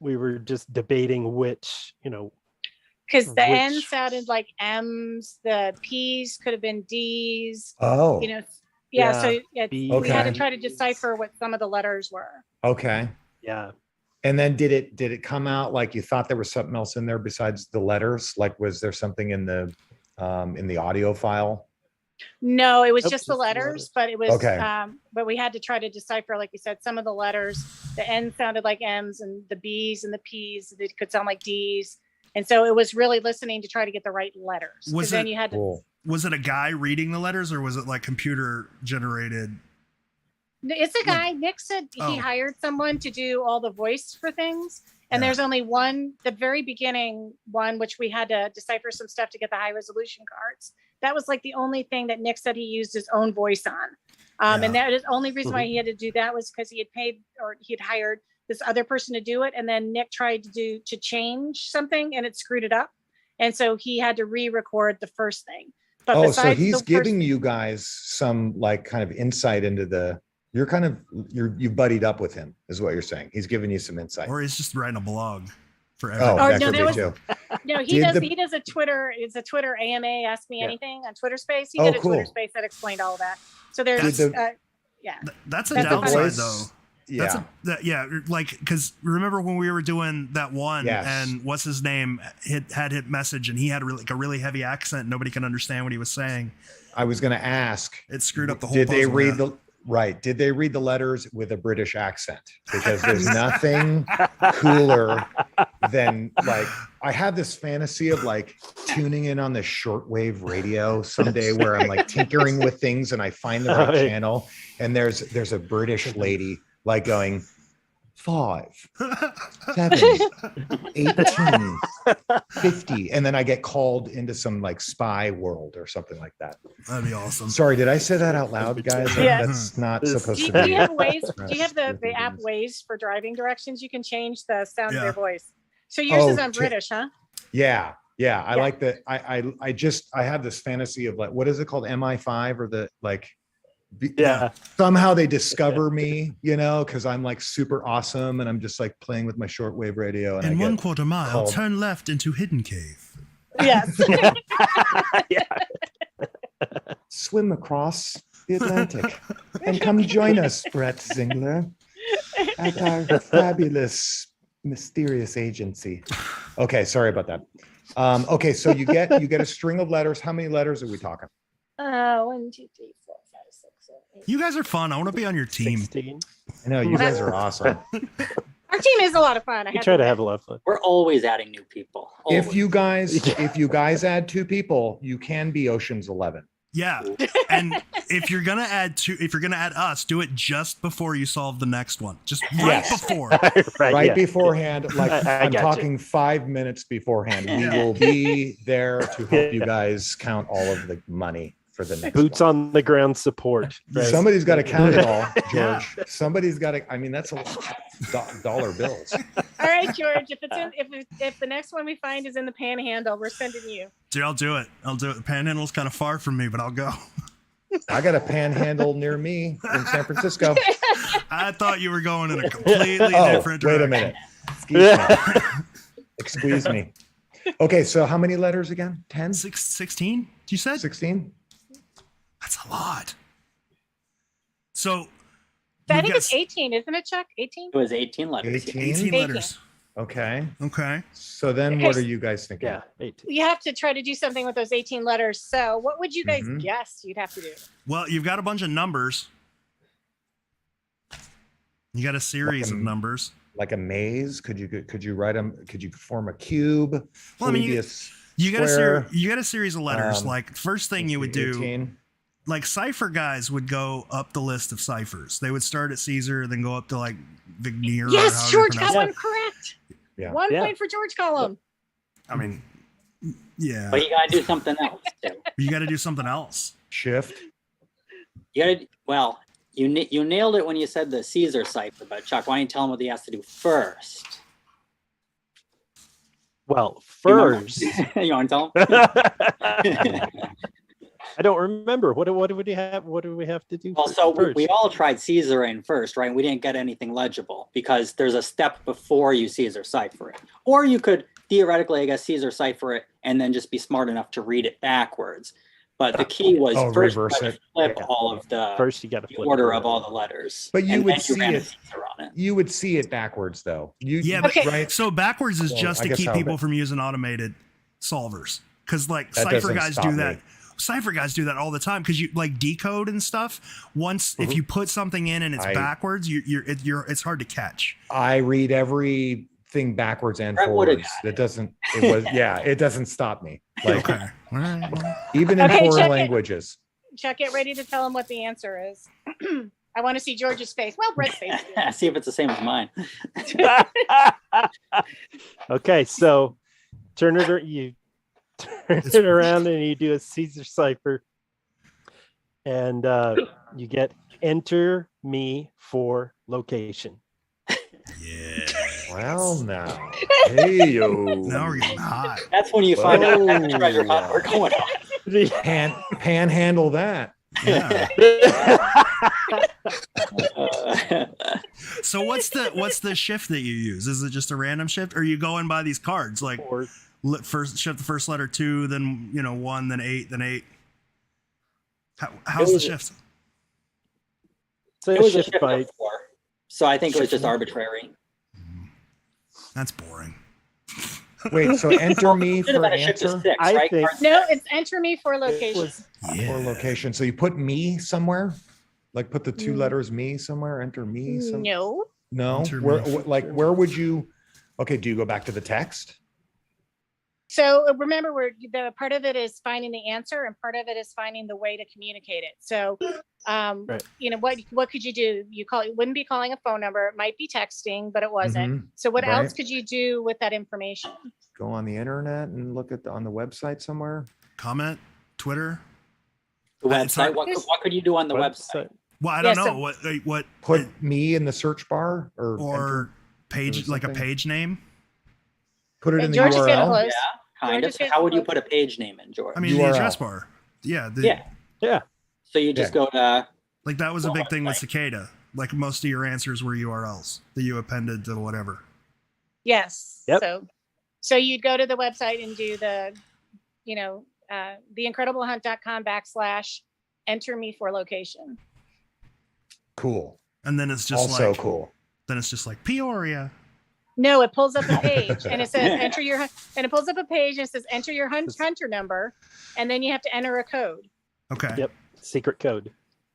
we were just debating which, Because the N Which- sounded like M's, the P's could have been D's. Oh, You know, Yeah, so yeah, B, we had to Okay. try to decipher what some of the letters were. okay. yeah. And then did it come out like you thought there was something else in there besides the letters? Like, was there something in the audio file? No, it was Nope, just the just the letters, letters. but it was, Okay. but we had to try to decipher, like you said, some of the letters. The N sounded like M's, and the B's and the P's, they could sound like D's. And so it was really listening to try to get the right letters. Was Because then it- you had to, Cool. Was it a guy reading the letters, or was it like computer generated? it's a guy, Nick said Oh. he hired someone to do all the voice for things. And Yeah. there's only one, the very beginning one, which we had to decipher some stuff to get the high resolution cards. That was like the only thing that Nick said he used his own voice on. And that is the only reason why he had to do that was because he had paid, or he had hired this other person to do it. And then Nick tried to change something, and it screwed it up. And so he had to re-record the first thing. But Oh, so besides he's the first- giving you guys some like kind of insight into you buddied up with him, is what you're saying. He's giving you some insight. Or he's just writing a blog for Oh, everyone. Or that no, could there be was- too. No, Did he does a Twitter, it's a Twitter AMA, Ask Me Yeah. Anything on Twitter Space. He Oh, did a Twitter cool. Space that explained all of that. So there's, Did yeah. That's a Did the downside, voice- though. Yeah. Yeah, like, because remember when we were doing that one, Yes. and what's his name had hit message, and he had a really heavy accent. Nobody can understand what he was saying. I was going to ask, It screwed up the whole. did they puzzle, read yeah. did they read the letters with a British accent? Because there's nothing cooler than like, I have this fantasy of like tuning in on the shortwave radio someday where I'm like tinkering with things and I find the right Right. channel, and there's a British lady like going 5, 7, 18, 50, and then I get called into some like spy world or something like that. That'd be awesome. Sorry, did I say that out loud, guys? Yeah. That's not This- supposed Do to you, be. do you have ways? Do you have the Yes, app yes. Waze for driving directions? You can change the sound Yeah. of their voice. So yours Oh, is on to- British, huh? Yeah, yeah. I Yeah. like that. I have this fantasy of like, what is it called? MI5 or the like. Yeah. Somehow they discover me, because I'm like super awesome and I'm just like playing with my shortwave radio. And In I one get, quarter mile, called- turn left into Hidden Cave. Yes. swim across the Atlantic and come join us, Brett Zingler, at our fabulous, mysterious agency. Okay, sorry about that. Okay, so you get a string of letters. How many letters are we talking? 1, 2, 3, 4, 5, 6, 7, 8. You guys are fun. I want to be on your team. 16. I know you guys are awesome. Our team is a lot of fun. I We have try to admit. have a lot of fun. We're always adding new people. If Always. you guys add 2 people, you can be Ocean's 11. Yeah, and if you're gonna add us, do it just before you solve the next one. Just right Yes. before. Right yeah. beforehand, like I I'm got talking 5 minutes beforehand. We Yeah. will be there to help you Yeah. guys count all of the money for the next Boots one. on the ground support. Right? Somebody's got to count it all, Yeah. George. Somebody's got to. I mean, that's a lot of dollar bills. All right, George. If the next one we find is in the Panhandle, we're sending you. Dude, I'll do it. The Panhandle's kind of far from me, but I'll go. I got a panhandle near me in San Francisco. I thought you were going in a completely Oh, different wait direction. a minute. Excuse me. Excuse me. Okay, so how many letters again? 10? 16? You said? 16? That's a lot. So I we've think got it's 18, isn't it, Chuck? 18? It was 18 letters. 18? 18 letters. Okay. Okay. So then what are you guys thinking? Yeah. 18. You have to try to do something with those 18 letters. So what would you guys Mhm. guess you'd have to do? Well, you've got a bunch of numbers. You got a series of Like a- numbers. Like a maze? Could you write them? Could you form a cube? Well, I mean, you got square, you got a series of letters. um, Like first thing you would do, 18? like cipher guys would go up the list of ciphers. They would start at Caesar, then go up to like Vigneer. or Yes, however you George pronounce got it. one correct. Yeah. One Yeah. point for George Column. I mean, Yeah. But you gotta do something else too. You got to do something else. Shift. You gotta, well, you nailed it when you said the Caesar cipher, but Chuck, why don't you tell him what he has to do first? Well, You remember? first, You want to tell him? I don't remember. What do we have? What do we have to do? Well, so first? we all tried Caesaring first, right? We didn't get anything legible because there's a step before you Caesar cipher it. Or you could theoretically, I guess, Caesar cipher it and then just be smart enough to read it backwards. But the key was first reverse you had to it. flip Yeah. all of the First, you got to the flip order it. of all the letters. But you and would then see ran a it. Caesar on it. You would see it backwards though. Yeah, you- but right. so backwards is Well, just I to guess keep how- people from using automated solvers. Because like That cipher doesn't guys stop do me. that. Cipher guys do that all the time because you like decode and stuff. Once if you put something in and it's I- backwards, it's hard to catch. I read everything backwards and Brett would've forwards. got It doesn't. It was. Yeah. It doesn't stop me. Like Okay. All right. Well, even in Okay, foreign check it. languages. Chuck, get ready to tell him what the answer is. I want to see George's face. Well, Brett's face. too. See if it's the same as mine. Okay, so turn it. You turn it around and you do a Caesar cipher, and you get enter me for location. yeah. Well, now. Hey yo. Now we're getting hot. That's when you find out what Whoa. treasure hunt we're going on. Panhandle that. Yeah. Uh, So what's the shift that you use? Is it just a random shift, or are you going by these cards like Or first shift the first letter 2, then 1, then 8, then 8? How's It the was- shift? so it was a shift shift by before, so I think it was just arbitrary. That's boring. Wait, so enter me Should have for been a shift to answer 6, I right? think- Card No, six. it's enter me for location. was or Yeah. location. So you put me somewhere? Like put the two Mm. letters me somewhere, enter me somewhere? No. No. Enter Where, me. where would you okay, do you go back to the text? So remember, the part of it is finding the answer, and part of it is finding the way to communicate it. So, Right. what could you do? It wouldn't be calling a phone number. It might be texting, but it wasn't. Mhm. So what Right. else could you do with that information? Go on the internet and look at on the website somewhere. Comment, Twitter. The It's not- website. What could you do on the website? Well, I Yeah, don't know so- what Put me in the search bar or or page or like a something. page name. put it in the George is getting URL. close. Yeah, kind George of. is So getting how would you close. put a page name in, George? I mean, the URL. address bar. Yeah. Yeah. So you just go to Like that was a big thing with Website. Cicada. Like most of your answers were URLs that you appended to whatever. Yes. Yep. So you'd go to the website and do the, theincrediblehunt.com / enter me for location. Cool. And then it's just Also like cool. then it's just like Peoria. No, it pulls up a page and it says enter your and it pulls up a page and it says enter your hunter number, and then you have to enter a code, Okay. Yep. secret code.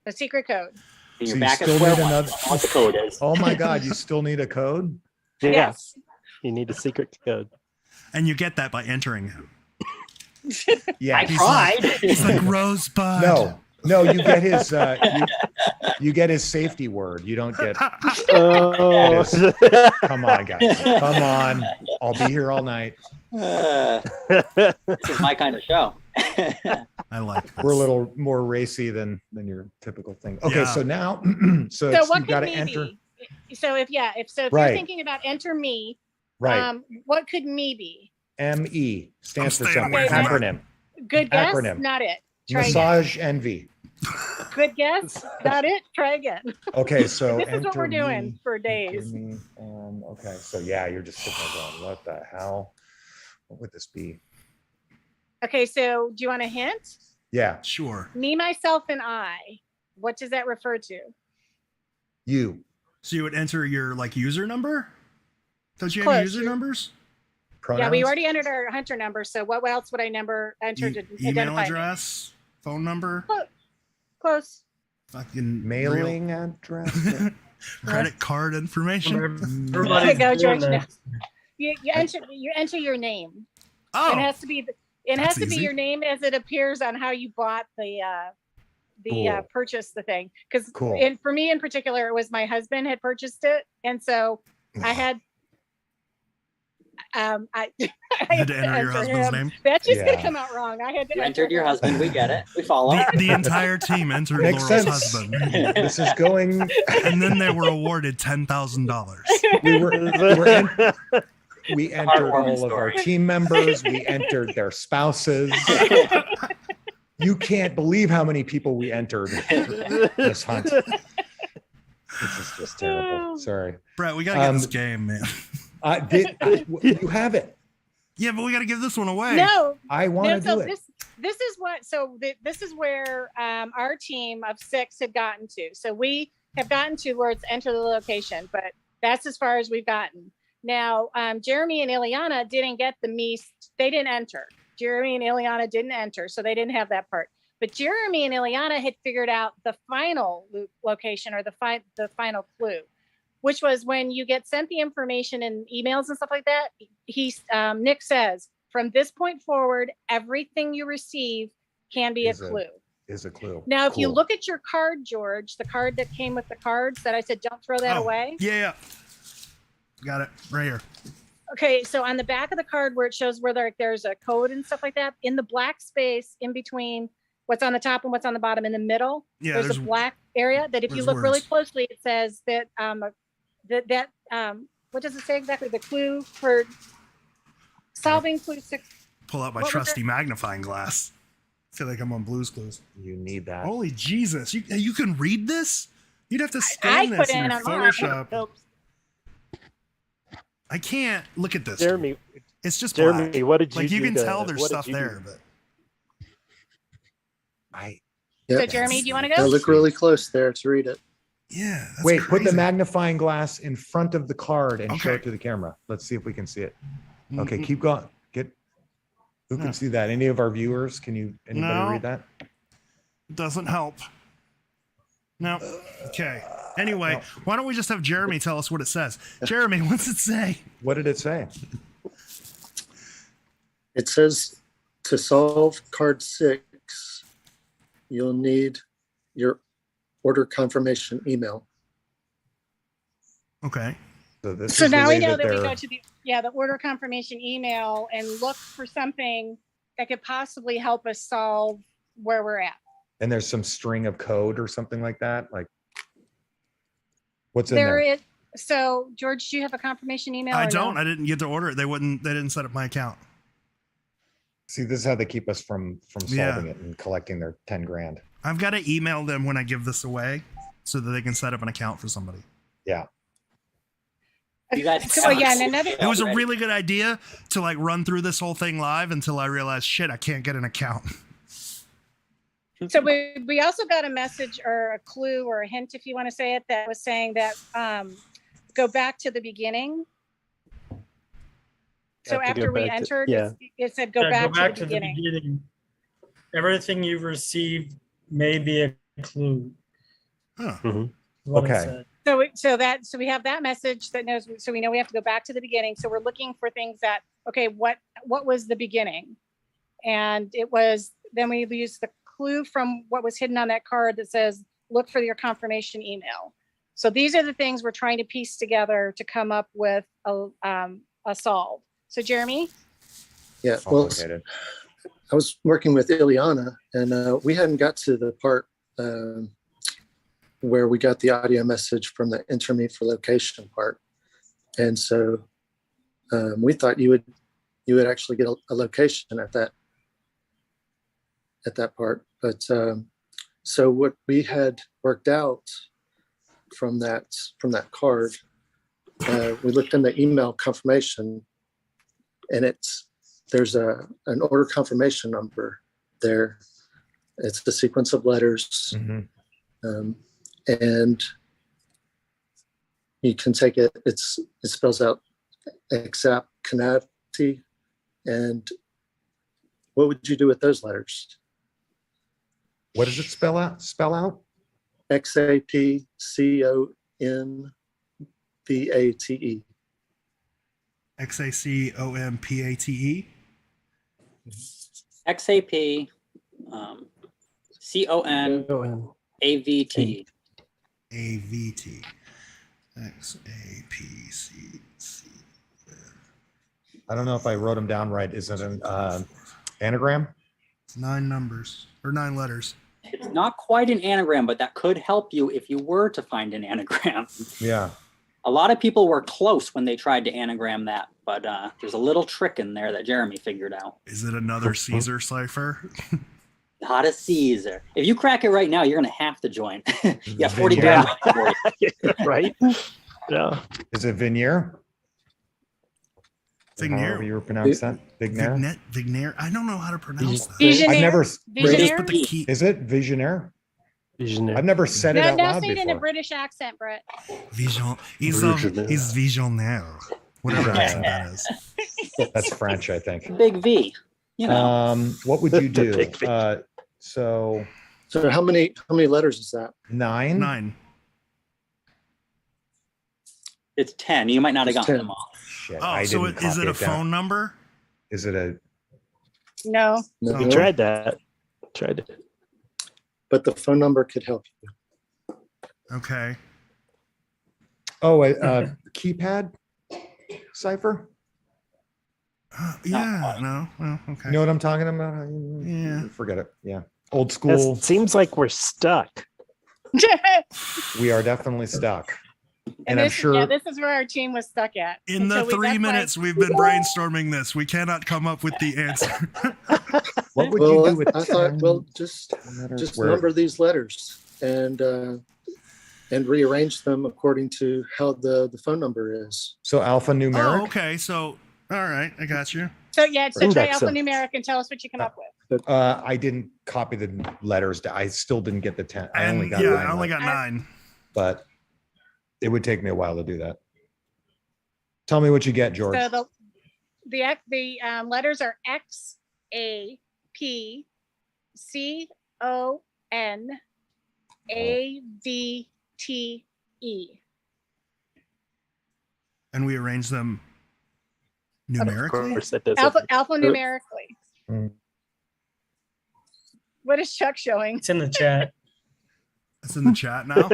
a secret code. and So you're you back at still square need one. another- What the code is. Oh my God, you still need a code? Yeah, Yes. you need a secret code. And you get that by entering. Yeah. I He's tried. It's like Rosebud. No, you get his you get his safety word. You don't get Oh, come on, guys. Come on. I'll be here all night. This is my kind of show. I like this. We're a little more racy than your typical thing. Okay, Yeah. so now So so it's, what you could gotta me enter. be? So if you're Right. thinking about enter me, Right. what could me be? ME stands I'm for staying something. away from Acronym. Good guess. Acronym. Not it. Try again. Massage envy. Good guess. Not it. Try again. Okay, so This is what we're enter doing me, for enter days. me, okay, so yeah, you're just sitting there going, what the hell? What would this be? Okay, so do you want a hint? Yeah, Sure. Me, myself, and I. What does that refer to? you. So you would enter your like user number? Don't you have Close. user numbers? Pronouns? Yeah, we already entered our hunter number. So what else would I enter to Email identify me? address, phone number, Close. fucking Mailing address. real- credit card information. There you Everybody's go, doing George. that. You enter your name. Oh, It has to be it that's has to be easy. your name as it appears on how you bought the Cool. purchase the thing. Because Cool. for me in particular, it was my husband had purchased it, and so I had I You had to enter your husband's name. That's just Yeah. gonna come out wrong. I had to You enter entered your him. husband. We get it. We follow. The entire team entered Makes Laurel's sense. husband, This is going. and then they were awarded $10,000. We entered Heartwarming all of our story. team members. We entered their spouses. You can't believe how many people we entered this hunt. This is just terrible. Sorry. Brett, we gotta get this game, man. You have it. Yeah, but we gotta give this one away. No, I want to so do it. this is what this is where our team of 6 had gotten to. So we have gotten to where it's enter the location, but that's as far as we've gotten. Now, Jeremy and Ileana didn't get the Meese. They didn't enter. Jeremy and Ileana didn't enter, so they didn't have that part. But Jeremy and Ileana had figured out the final location or the final clue, which was when you get sent the information in emails and stuff like that. Nick says, from this point forward, everything you receive can be a clue. Is a clue. Now, if you Cool. look at your card, George, the card that came with the cards that I said, don't throw that away. Yeah. Got it right here. Okay, so on the back of the card where it shows where there's a code and stuff like that, in the black space in between what's on the top and what's on the bottom in the middle, Yeah, there's a black area that if you there's look really words. closely, it says that what does it say exactly? The clue for solving clue 6. Pull out my What was trusty it? magnifying glass. I feel like I'm on Blue's Clues. You need that. Holy Jesus! You can read this? You'd have to I scan put this it in in your on mine. Photoshop. I can't look at this. Jeremy, It's just Jeremy, black. what did you Like you do can to- tell there's what did stuff you do? there, but So Yep. Jeremy, do you want to Now go? look really close there to read it. yeah. That's Wait, put the crazy. magnifying glass in front of the card and show Okay. it to the camera. Let's see if we can see it. Mm, Okay, mm, keep going. Who No. can see that? Any of our viewers? Anybody No. read that? Doesn't help. No. Okay. Anyway, No. why don't we just have Jeremy tell us what it says? Jeremy, what's it say? What did it say? It says to solve card 6, you'll need your order confirmation email. Okay. This So is the now way we know that we they're- go to the order confirmation email and look for something that could possibly help us solve where we're at. and there's some string of code or something like that. Like, what's in There there? is. So George, do you have a confirmation email? I or no? don't. I didn't get to order it. They didn't set up my account. See, this is how they keep us from Yeah. solving it and collecting their 10 grand. I've got to email them when I give this away so that they can set up an account for somebody. Yeah. You guys So, yeah, and another. It was a really good idea to like run through this whole thing live until I realized, shit, I can't get an account. So we also got a message or a clue or a hint, if you want to say it, that was saying that go back to the beginning. So Have to go after we back to- entered, yeah. it said go Yeah, back, to the beginning. beginning. Everything you've received may be a clue. Huh. is what it Okay. said. So we have that message that knows, so we know we have to go back to the beginning. So we're looking for things that, okay, what was the beginning? And it was, then we used the clue from what was hidden on that card that says, look for your confirmation email. So these are the things we're trying to piece together to come up with a solve. So Jeremy, Yeah, well, Complicated. I was working with Ileana and we hadn't got to the part where we got the audio message from the enter me for location part. And so we thought you would actually get a location at that part. But so what we had worked out from that card, we looked in the email confirmation and there's an order confirmation number there. It's the sequence of letters. Mhm. And you can take it, it spells out accept, canati. And what would you do with those letters? What does it spell out? XAPCONVATE. XACOMPATE. XAP, CONAVT. AVT. XAPCC. I don't know if I wrote them down right. Is it an anagram? It's 9 numbers or 9 letters. It's not quite an anagram, but that could help you if you were to find an anagram. Yeah. A lot of people were close when they tried to anagram that, but there's a little trick in there that Jeremy figured out. Is it another Caesar cipher? Not a Caesar. If you crack it right now, you're going to have to join. Yeah, 40 Yeah. grand. waiting for you. Right? Yeah. Is it Vignier? However Vignier. you pronounce that? Vignier? Vignier. I don't know how to pronounce that. Visionaire. I've never. Visionaire? Just put the key. Is it Visionaire? Visionary. I've never said it No, out no, loud say it in a before. British accent, Brett. Vision. He's Visionaire. visionaire. Whatever accent that is. That's French, I think. Big V. You know, What would you The do? big thing. So So how many letters is that? 9. 9. it's 10. You might not have It's gotten 10. them all. Shit, Oh, I so didn't is it copy a down. phone number? Is it a? No. No, We tried that. Tried it. but the phone number could help you. Okay. Oh, a keypad cipher. Yeah. No. Well, okay. You know what I'm talking about? Yeah. Forget it. Yeah. Old school. It seems like we're stuck. We are definitely stuck. And this, I'm sure. yeah, this is where our team was stuck at. In the until we- 3 that's why- minutes we've been brainstorming this, we cannot come up with the answer. What would Well, you do with I thought, 10 well, just letters? Where- number these letters and rearrange them according to how the phone number is. So alphanumeric. Oh, okay. So, all right, I got you. So yeah, so try Index them. alphanumeric and tell us what you come up with. I didn't copy the letters. I still didn't get the 10. I only And got yeah, 9 I only left, got 9. but it would take me a while to do that. Tell me what you get, George. So the letters are X, A, P, C, O, N, A, V, T, E. And we arrange them Of numerically. course, that doesn't. Alphanumerically. Mm. What is Chuck showing? It's in the chat. It's in the chat now.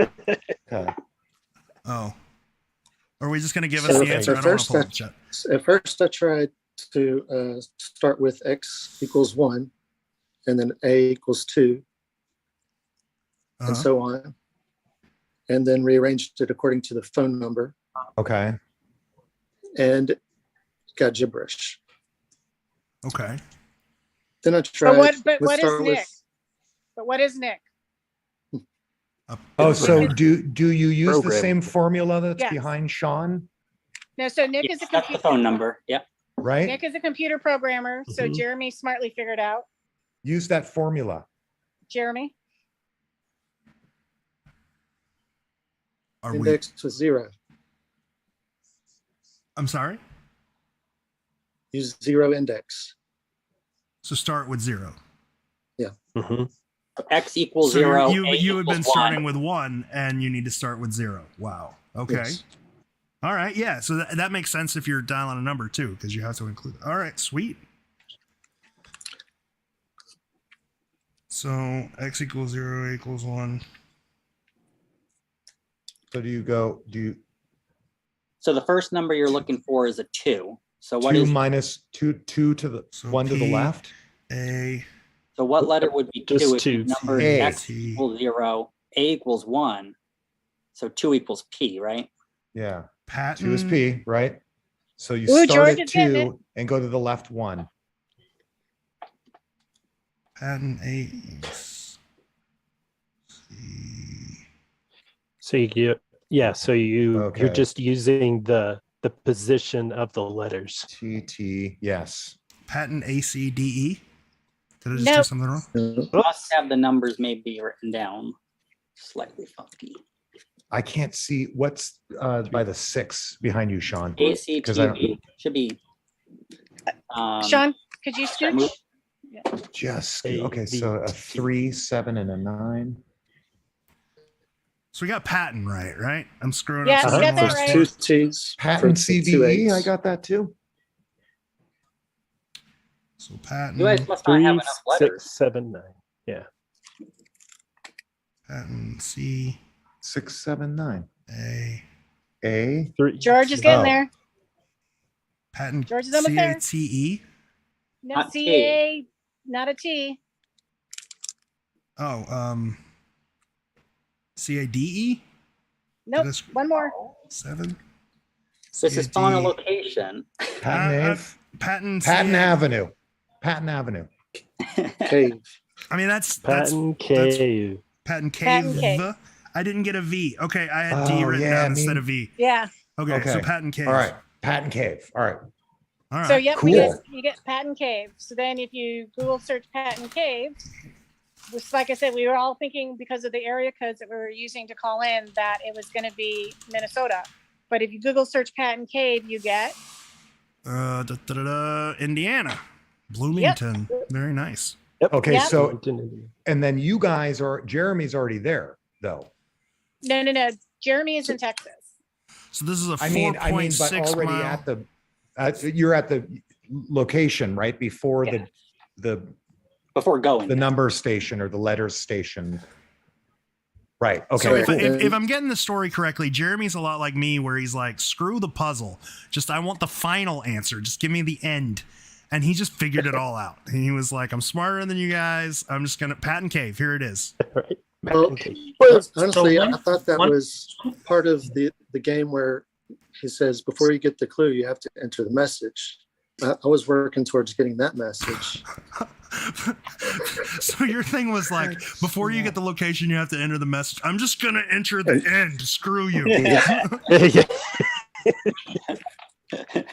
Okay. Oh. Or are we just going to give us So, the answer? I so don't want to first pull up the chat. At first, I tried to start with X equals 1, and then A equals 2, Uh-huh. and so on. And then rearranged it according to the phone number Okay. and got gibberish. Okay. Then I tried. But what is start with- Nick? But what is Nick? Oh, so do you use the Program. same formula that's Yes. behind Sean, No, so Nick Yeah, is a that's the computer. phone number. Yep. right? Nick is a computer programmer. So Mhm. Jeremy smartly figured out. Use that formula. Jeremy, Are we? Index was 0. I'm sorry. Use 0 index. So start with 0. Mhm. X equals So 0. you A you had been equals 1. starting with 1, and you need to start with 0. Wow. Okay. Yes. All right. Yeah. So that makes sense if you're dialing a number too, because you have to include. All right. Sweet. So X equals 0, A equals 1. So do you So the first number you're looking for is a 2. So what 2 is minus 2 to the So 1 to the P- left? A, so what letter would be Just 2 if two. the number is A. X T. equals 0, A equals 1. So 2 equals P, right? Yeah. patent. 2 is P, right? So you Ooh, start George at is getting 2 and go to the left 1. Patent A. is C. So you get, yeah. So you're Okay. just using the position of the letters. TT, yes. Patent A C D E. Did I just Nope. do something wrong? Must have the numbers maybe written down slightly funky. I can't see what's by the 6 behind you, Sean. A C Because T I V should be. Sean, could you should I move? scooch? Just A, okay. B, So a T. 3, 7, and a 9. So we got patent right? I'm screwing Yeah, up. you some got that more. right. Two T's. Patent for two CVE, I A's. got that too. So patent. You guys must not 3, have enough letters. 6, 7, 9. Yeah. Patent C 6, 7, 9. A. A. 3. George is getting Oh. there. Patton. George is almost there. CATE. No, Not T. CA, not a T. Oh, CADE. Nope. That is- One more. 7. This is on a CADE. location. Patton Ave, Patton. Patton CA Avenue, Patton Avenue. Cave. I mean, that's Patton Cave. Patton Cave. Patton Cave. I didn't get a V. Okay, I had D Oh, written yeah, down instead me- of V. Yeah. Okay, so Patton Cave. All right, Patton Cave. All right. All right. So yep, cool. you get Patton Cave. So then if you Google search Patton Cave, which like I said, we were all thinking because of the area codes that we were using to call in that it was going to be Minnesota. But if you Google search Patton Cave, you get Indiana, Bloomington. Very nice. Okay, Yep. so and then you guys are Jeremy's already there though. no. Jeremy is in Texas. So this is a I mean, but 4.6 already mile. at the you're at the location right before Yeah. the Before going. the number station or the letters station. Right. Okay. So cool. if I'm getting the story correctly, Jeremy's a lot like me, where he's like, "Screw the puzzle, just I want the final answer. Just give me the end." And he just figured it all out. And he was like, "I'm smarter than you guys. I'm just gonna Patton Cave. Here it is." Right. Well, Patton Cave. honestly, one- I thought that one- was part of the game where he says, before you get the clue, you have to enter the message. I was working towards getting that message. So your thing was like, before you get the location, you have to enter the message. I'm just gonna enter the end. Screw you. Yeah.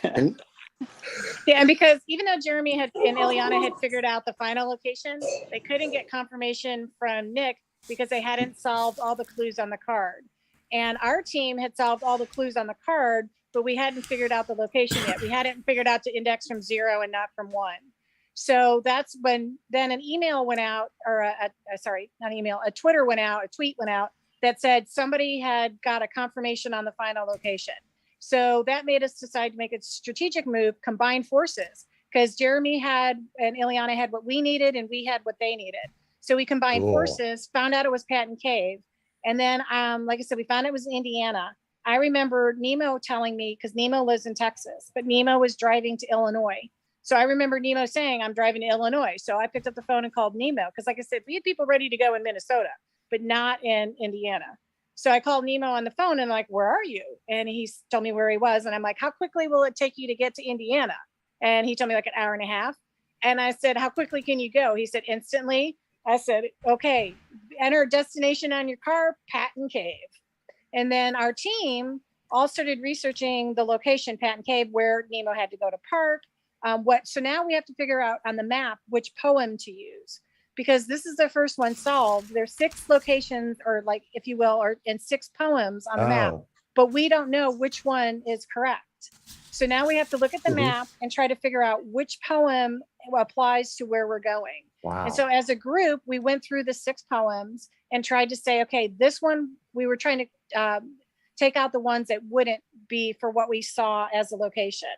And Yeah, and because even though Jeremy and Ileana had figured out the final location, they couldn't get confirmation from Nick because they hadn't solved all the clues on the card. And our team had solved all the clues on the card, but we hadn't figured out the location yet. We hadn't figured out to index from 0 and not from 1. So that's when then an email went out, or not email, a Twitter went out, a tweet went out that said somebody had got a confirmation on the final location. So that made us decide to make a strategic move, combine forces, because Jeremy had and Ileana had what we needed and we had what they needed. So we combined Cool. forces, found out it was Patton Cave. And then, like I said, we found it was Indiana. I remember Nemo telling me, because Nemo lives in Texas, but Nemo was driving to Illinois. So I remember Nemo saying, I'm driving to Illinois. So I picked up the phone and called Nemo, because like I said, we had people ready to go in Minnesota, but not in Indiana. So I called Nemo on the phone and like, where are you? And he told me where he was. And I'm like, how quickly will it take you to get to Indiana? And he told me like an hour and a half. And I said, how quickly can you go? He said, instantly. I said, okay, enter destination on your car, Patton Cave. And then our team all started researching the location, Patton Cave, where Nemo had to go to park. So now we have to figure out on the map which poem to use, because this is the first one solved. There's 6 locations, or like, if you will, or in 6 poems on the map, Oh, but we don't know which one is correct. So now we have to look at the Mhm. map and try to figure out which poem applies to where we're going. wow. And so as a group, we went through the 6 poems and tried to say, okay, this one, we were trying to take out the ones that wouldn't be for what we saw as a location.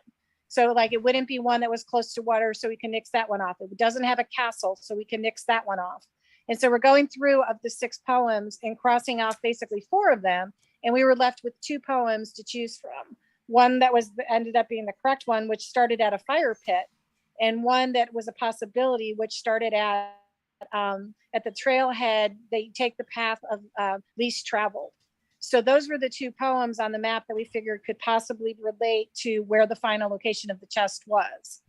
So like, it wouldn't be one that was close to water, so we can nix that one off. It doesn't have a castle, so we can nix that one off. And so we're going through of the 6 poems and crossing off basically 4 of them. And we were left with 2 poems to choose from. One that ended up being the correct one, which started at a fire pit, and one that was a possibility, which started at the trailhead. They take the path of least traveled. So those were the 2 poems on the map that we figured could possibly relate to where the final location of the chest was.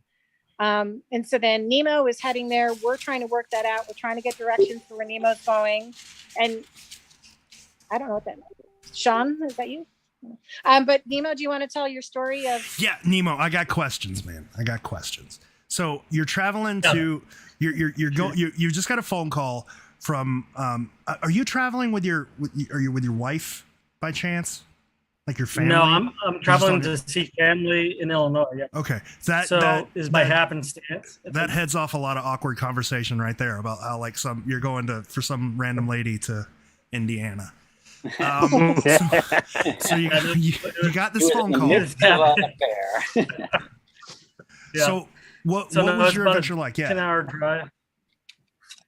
And so then Nemo is heading there. We're trying to work that out. We're trying to get directions for where Nemo's going. And I don't know what that means. Sean, is that you? But Nemo, do you want to tell your story of? Yeah, Nemo, I got questions, man. I got questions. So you're traveling to, you just got a phone call from, are you traveling with your wife by chance? Like your family? No, I'm traveling on- to see family in Illinois. Yeah. Okay. So is by happenstance. That heads off a lot of awkward conversation right there about how like you're going for some random lady to Indiana. So you got this phone call. It's Fair. Yeah. So what So was it's your about a adventure like? Yeah. 10-hour drive.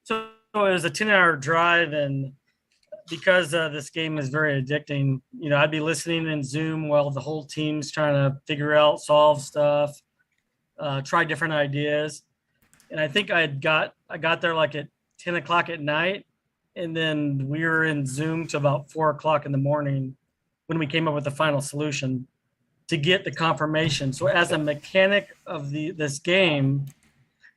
So it was a 10-hour drive, and because this game is very addicting, I'd be listening in Zoom while the whole team's trying to figure out, solve stuff, try different ideas. And I think I got there like at 10 o'clock at night. And then we were in Zoom to about 4 o'clock in the morning when we came up with the final solution to get the confirmation. So as a mechanic of this game,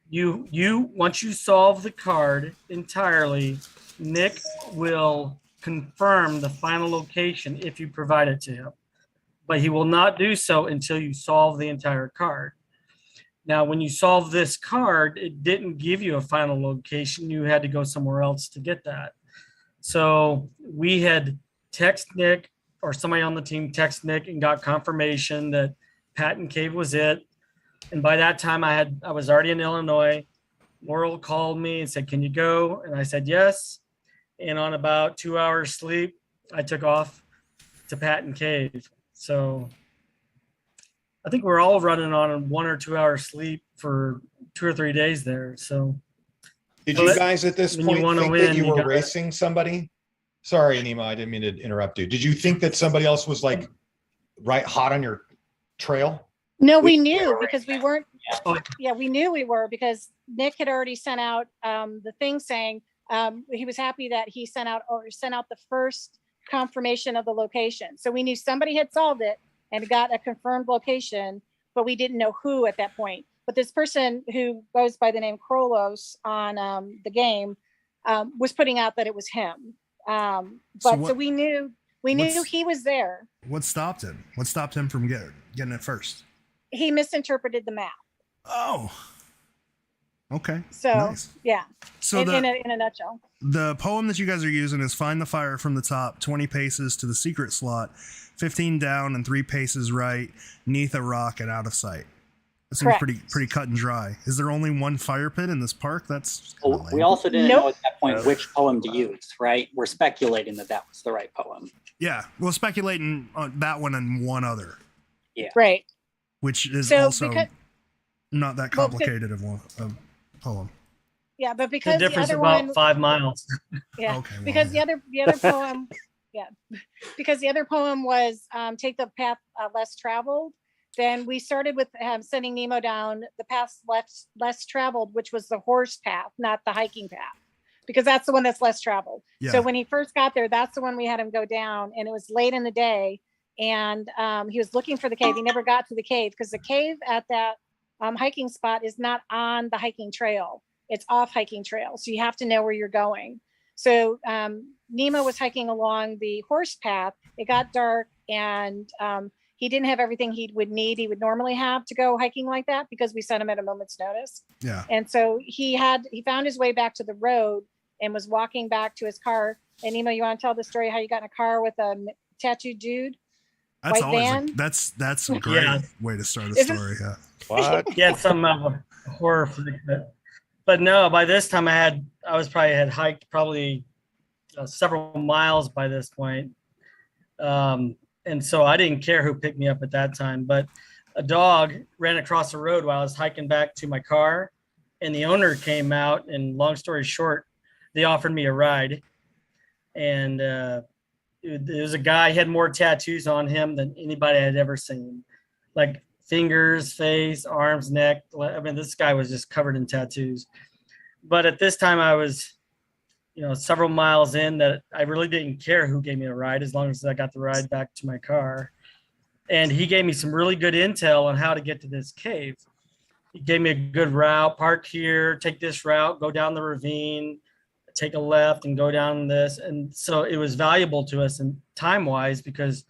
you once you solve the card entirely, Nick will confirm the final location if you provide it to him. But he will not do so until you solve the entire card. Now, when you solve this card, it didn't give you a final location. You had to go somewhere else to get that. So we had text Nick, or somebody on the team text Nick and got confirmation that Patton Cave was it. And by that time I was already in Illinois. Laurel called me and said, "Can you go?" And I said, yes. And on about 2 hours sleep, I took off to Patton Cave. So I think we're all running on 1 or 2 hours sleep for 2 or 3 days there. So did you guys at this point think that you were gotta- racing somebody? Sorry, Anima, I didn't mean to interrupt you. Did you think that somebody else was like right hot on your trail? No, we knew because we weren't. Oh. Yeah, we knew we were because Nick had already sent out the thing saying he was happy that he sent out the first confirmation of the location. So we knew somebody had solved it and got a confirmed location, but we didn't know who at that point. But this person who goes by the name Krolos on the game was putting out that it was him. So we knew he was there. What stopped him? What stopped him from getting it first? He misinterpreted the map. Oh, okay. So Nice. yeah. So in a nutshell. the poem that you guys are using is "Find the fire from the top, 20 paces to the secret slot, 15 down and 3 paces right, neath a rock and out of sight." It seems Correct. pretty cut and dry. Is there only one fire pit in this park? That's kinda We lame. also didn't Nope. know at that point which poem to use, right? We're speculating that was the right poem. Yeah, we're speculating on that one and one other, Right. which is So also because- not that Well, complicated of a poem. Yeah, but The because the difference other about one, 5 miles. yeah, Okay, well, because yeah. the other poem, yeah, because the other poem was take the path less traveled. Then we started with sending Nemo down the path less traveled, which was the horse path, not the hiking path, because that's the one that's less traveled. Yeah. So when he first got there, that's the one we had him go down, and it was late in the day, and he was looking for the cave. He never got to the cave because the cave at that hiking spot is not on the hiking trail. It's off hiking trail. So you have to know where you're going. So Nemo was hiking along the horse path. It got dark and he didn't have everything he would normally have to go hiking like that because we sent him at a moment's notice. Yeah. And so he found his way back to the road and was walking back to his car. And Nemo, you want to tell the story how you got in a car with a tattooed dude? That's White always van? that's a great Yeah. way to start a Is it- story. Yeah. What? Yeah, some horror flick. But no, by this time I had hiked probably several miles by this point. And so I didn't care who picked me up at that time, but a dog ran across the road while I was hiking back to my car, and the owner came out, and long story short, they offered me a ride. And it was a guy, he had more tattoos on him than anybody I had ever seen. Like fingers, face, arms, neck. I mean, this guy was just covered in tattoos. But at this time I was, several miles in that I really didn't care who gave me a ride as long as I got the ride back to my car. And he gave me some really good intel on how to get to this cave. He gave me a good route, park here, take this route, go down the ravine, take a left and go down this. And so it was valuable to us and time-wise because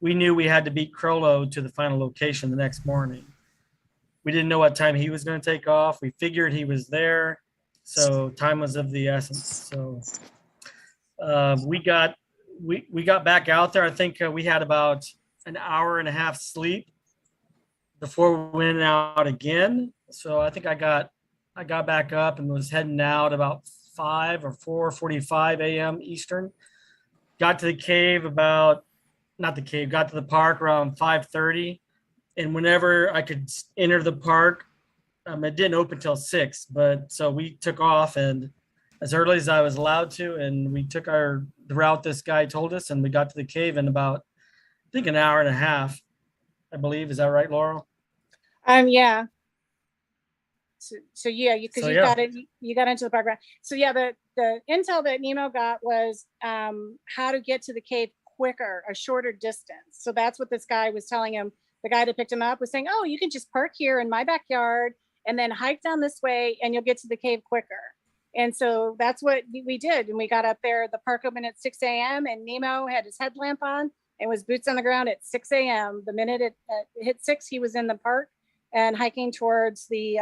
we knew we had to beat Crollo to the final location the next morning. We didn't know what time he was going to take off. We figured he was there. So time was of the essence. So we got back out there. I think we had about an hour and a half sleep before we went out again. So I think I got back up and was heading out about 5 or 4:45 a.m. Eastern. Got to the cave got to the park around 5:30. And whenever I could enter the park, it didn't open till 6, but so we took off and as early as I was allowed to, and we took the route this guy told us, and we got to the cave in about, I think, an hour and a half, I believe. Is that right, Laurel? Yeah. So yeah, because So, you got it, you got into the background. So yeah, the intel that Nemo got was how to get to the cave quicker, a shorter distance. So that's what this guy was telling him. The guy that picked him up was saying, "Oh, you can just park here in my backyard and then hike down this way, and you'll get to the cave quicker." And so that's what we did. And we got up there. The park opened at 6 a.m. and Nemo had his headlamp on and was boots on the ground at 6 a.m. The minute it hit 6, he was in the park and hiking towards the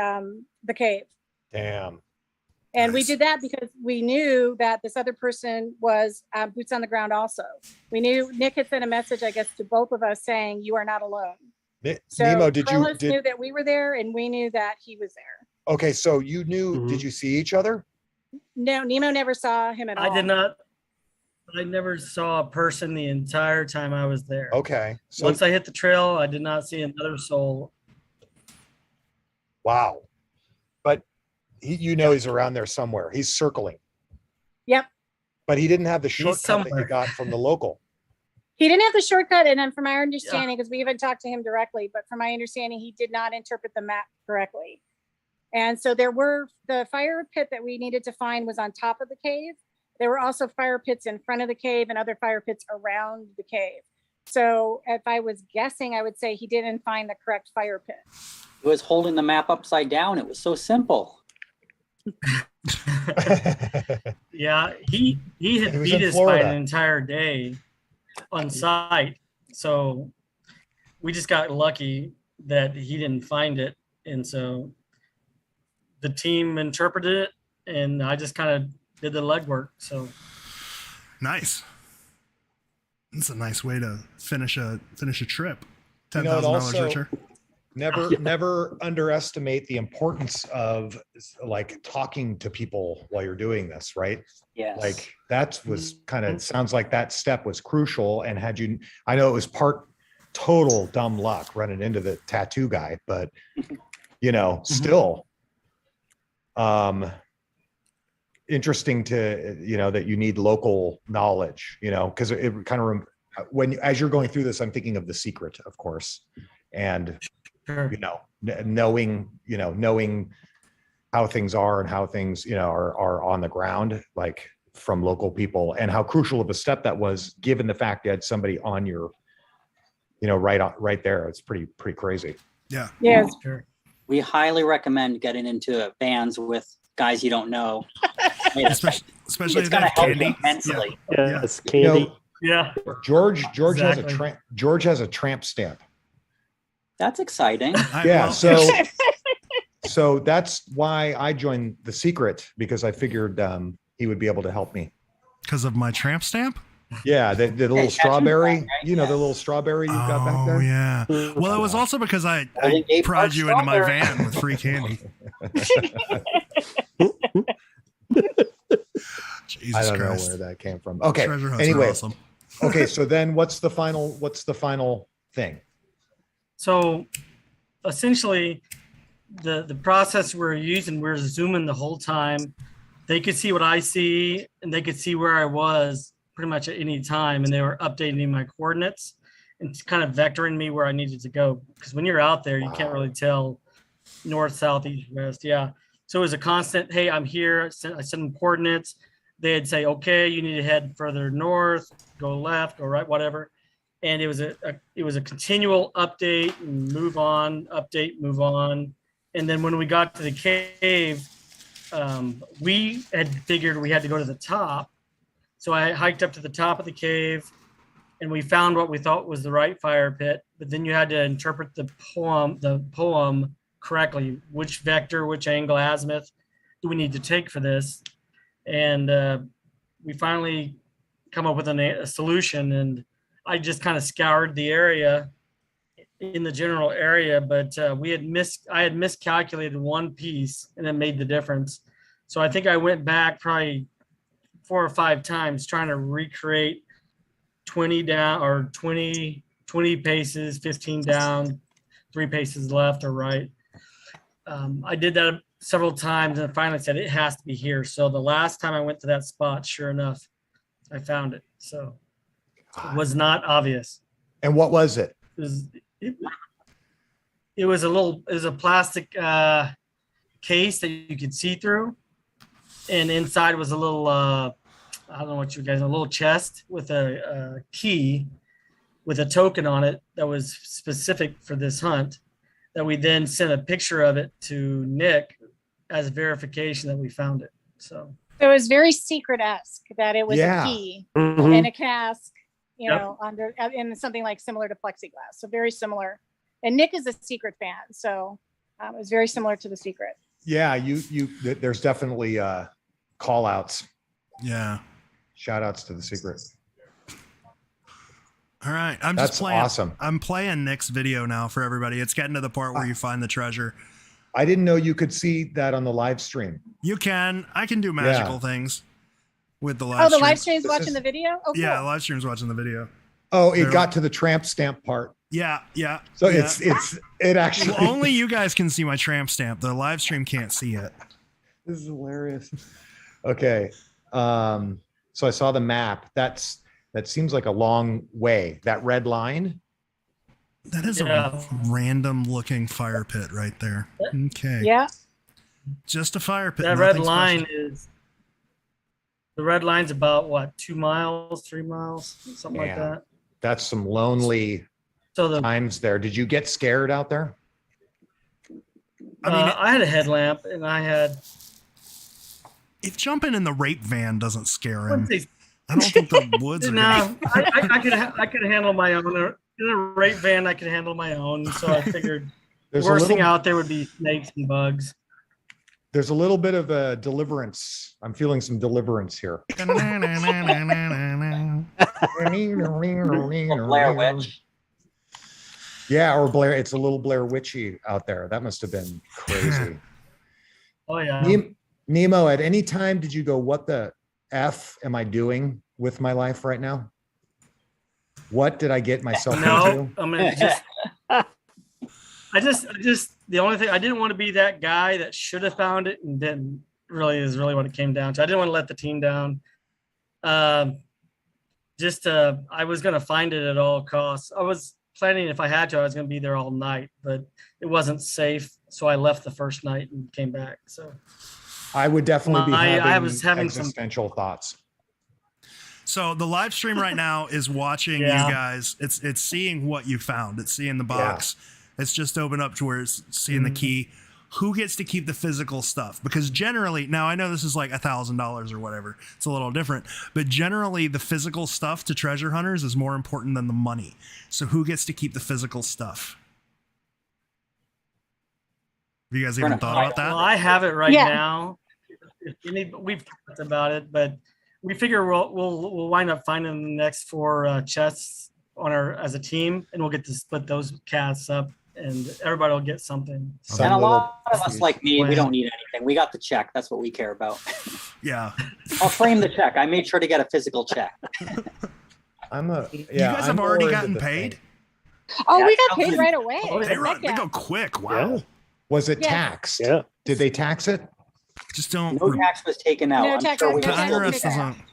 cave. Damn. And we Nice. did that because we knew that this other person was boots on the ground also. We knew Nick had sent a message, I guess, to both of us saying, "You are not alone." So Nemo, Carlos knew that we were there and we knew that he was there. okay, so you knew, Mhm. did you see each other? No, Nemo never saw him at all. I did not. I never saw a person the entire time I was there. Okay. So, Once I hit the trail, I did not see another soul. wow. But you know, he's around there somewhere. He's circling. Yep. But he didn't have the shortcut that you somewhere. got from the local. He didn't have the shortcut. And then from our understanding, because we haven't talked to him directly, but from my understanding, he did not interpret the map correctly. And so the fire pit that we needed to find was on top of the cave. There were also fire pits in front of the cave and other fire pits around the cave. So if I was guessing, I would say he didn't find the correct fire pit. He was holding the map upside down. It was so simple. Yeah, he had He was beat in us by Florida. an entire day on site. So we just got lucky that he didn't find it. And so the team interpreted it, and I just kind of did the legwork. So Nice. That's a nice way to finish a trip. You know, it $10,000 also- richer. Never underestimate the importance of like talking to people while you're doing this, right? Yes. Like that was kind of, sounds like that step was crucial. And I know it was part total dumb luck running into the tattoo guy, but you know, still, interesting to, you know, that you need local knowledge, you know, because it kind of, as you're going through this, I'm thinking of The Secret, of course. And sure. you know, knowing how things are and how things, you know, are on the ground, like from local people, and how crucial of a step that was, given the fact you had somebody on your, you know, right there. It's pretty crazy. Yeah. Yes. Sure. We highly recommend getting into bands with guys you don't know. Especially It's if they going to have help you candy. immensely. Yes, You know, candy. Yeah. George Exactly. has a tramp stamp. That's exciting. Yeah. So that's why I joined The Secret, because I figured he would be able to help me. Because of my tramp stamp? Yeah, the little tattoo strawberry, flag, right? you know, Yeah. the little strawberry you've got back Oh, there. yeah. Well, it was also because I Golden Gate pried Park you into my strawberry. van with free candy. Jesus I don't Christ. know where that came from. Okay. Treasure hunts are Anyway, awesome. okay. So then what's the final thing? So essentially, the process we're using, we're zooming the whole time. They could see what I see, and they could see where I was pretty much at any time, and they were updating my coordinates and kind of vectoring me where I needed to go. Because when you're out there, you can't really tell north, south, east, west. Yeah. So it was a constant, hey, I'm here. I sent them coordinates. They'd say, okay, you need to head further north, go left, go right, whatever. And it was a continual update and move on, update, move on. And then when we got to the cave, we had figured we had to go to the top. So I hiked up to the top of the cave, and we found what we thought was the right fire pit. But then you had to interpret the poem correctly. Which vector, which angle, azimuth do we need to take for this? And we finally come up with a solution. And I just kind of scoured the area, in the general area, but I had miscalculated one piece, and it made the difference. So I think I went back probably 4 or 5 times trying to recreate 20 down or 20 paces, 15 down, 3 paces left or right. I did that several times and finally said it has to be here. So the last time I went to that spot, sure enough, I found it. So it was not obvious. And what was it? It, it was a plastic case that you could see through, and inside was a little I don't know what you guys, a little chest with a key with a token on it that was specific for this hunt, that we then sent a picture of it to Nick as verification that we found it. So it was very secret-esque that it was Yeah. a key Mhm. and a cask, you Yep. know, under in something like similar to plexiglass. So very similar. And Nick is a secret fan, so it was very similar to the secret. Yeah, there's definitely call outs, Yeah. shout outs to the secret. All right. I'm That's just playing. awesome. I'm playing Nick's video now for everybody. It's getting to the part where you find the treasure. I didn't know you could see that on the live stream. You can. I can do magical things with the live Oh, the stream. live stream's This watching is- the video? Oh, cool. Yeah, the live stream's watching the video. Oh, it They're- got to the tramp stamp part. Yeah, yeah. So yeah. it actually Well, only you guys can see my tramp stamp. The live stream can't see it. This is hilarious. Okay. So I saw the map. That seems like a long way. That red line. That is Yeah. a random looking fire pit right there. Okay. Yeah. Just a fire pit. that red nothing line special. is, the red line's about what, 2 miles, 3 miles, something like Yeah. that. That's some lonely So the times there. Did you get scared out there? I mean, I had a headlamp and I had, if jumping in the rape van doesn't scare I wouldn't him, say, I don't think the woods are. no, I could handle my own. In a rape van, I could handle my own. So I figured the There's a worst thing little, out there would be snakes and bugs. there's a little bit of a deliverance. I'm feeling some deliverance here. Blair Witch. Yeah, or Blair. It's a little Blair Witchy out there. That must have been crazy. Oh yeah. Nemo, at any time did you go, what the F am I doing with my life right now? What did I get myself No, into? I mean, I just, the only thing, I didn't want to be that guy that should have found it and didn't. Really is really what it came down to. I didn't want to let the team down. I was going to find it at all costs. I was planning, if I had to, I was going to be there all night, but it wasn't safe. So I left the first night and came back. So I would definitely be I having, was having some- existential thoughts. So the live stream right now is watching Yeah. you guys. It's seeing what you found. It's seeing the box. It's just opened up to where it's seeing the key. Who gets to keep the physical stuff? Because generally, now I know this is like $1,000 or whatever. It's a little different, but generally the physical stuff to treasure hunters is more important than the money. So who gets to keep the physical stuff? Have you guys even thought about that? well, I have it right Yeah. now. If you need, we've talked about it, but we figure we'll wind up finding the next 4 chests on our as a team, and we'll get to split those casts up, and everybody will get something. Some And a little lot of us piece. like me, we plan. don't need anything. We got the check. That's what we care about. Yeah. I'll frame the check. I made sure to get a physical check. You guys have I'm already more gotten into the paid? thing. Oh, Yeah, we got something- paid right away. They, Heck they yeah. go quick. Wow. Yeah. Was it Yeah. taxed? Yeah. Did they tax it? Just don't. No tax was taken out. No I'm tax sure was we the taken can out. still do IRS that. doesn't.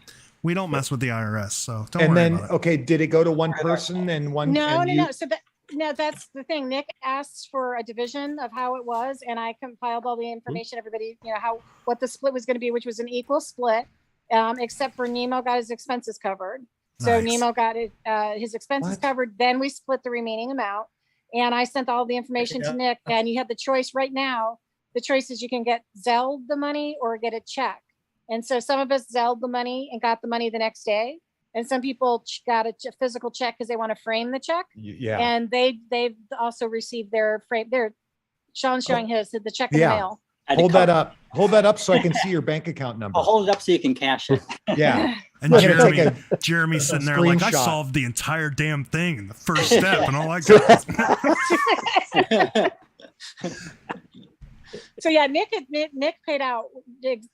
We don't mess with the IRS, so don't And worry then, about it. okay, did it go to one person and one? No, and no, you- no. So that's the thing. Nick asked for a division of how it was, and I compiled all the information. Everybody, what the split was going to be, which was an equal split, except for Nemo got his expenses covered. So Nice. Nemo got his expenses What? covered. Then we split the remaining amount, and I sent all the information to Nick. And you have the choice right now. The choice is you can get Zelled the money or get a check. And so some of us Zelled the money and got the money the next day. And some people got a physical check because they want to frame the check. Yeah. And they've also received their frame. Sean's showing the check in the Yeah. mail. Had to Hold that cover- up. Hold that up so I can see your bank account number. I'll hold it up so you can cash it. Yeah. And I'm gonna take Jeremy's sitting there like, I screenshot. solved the entire damn thing in the first step, and all I got. So yeah, Nick paid out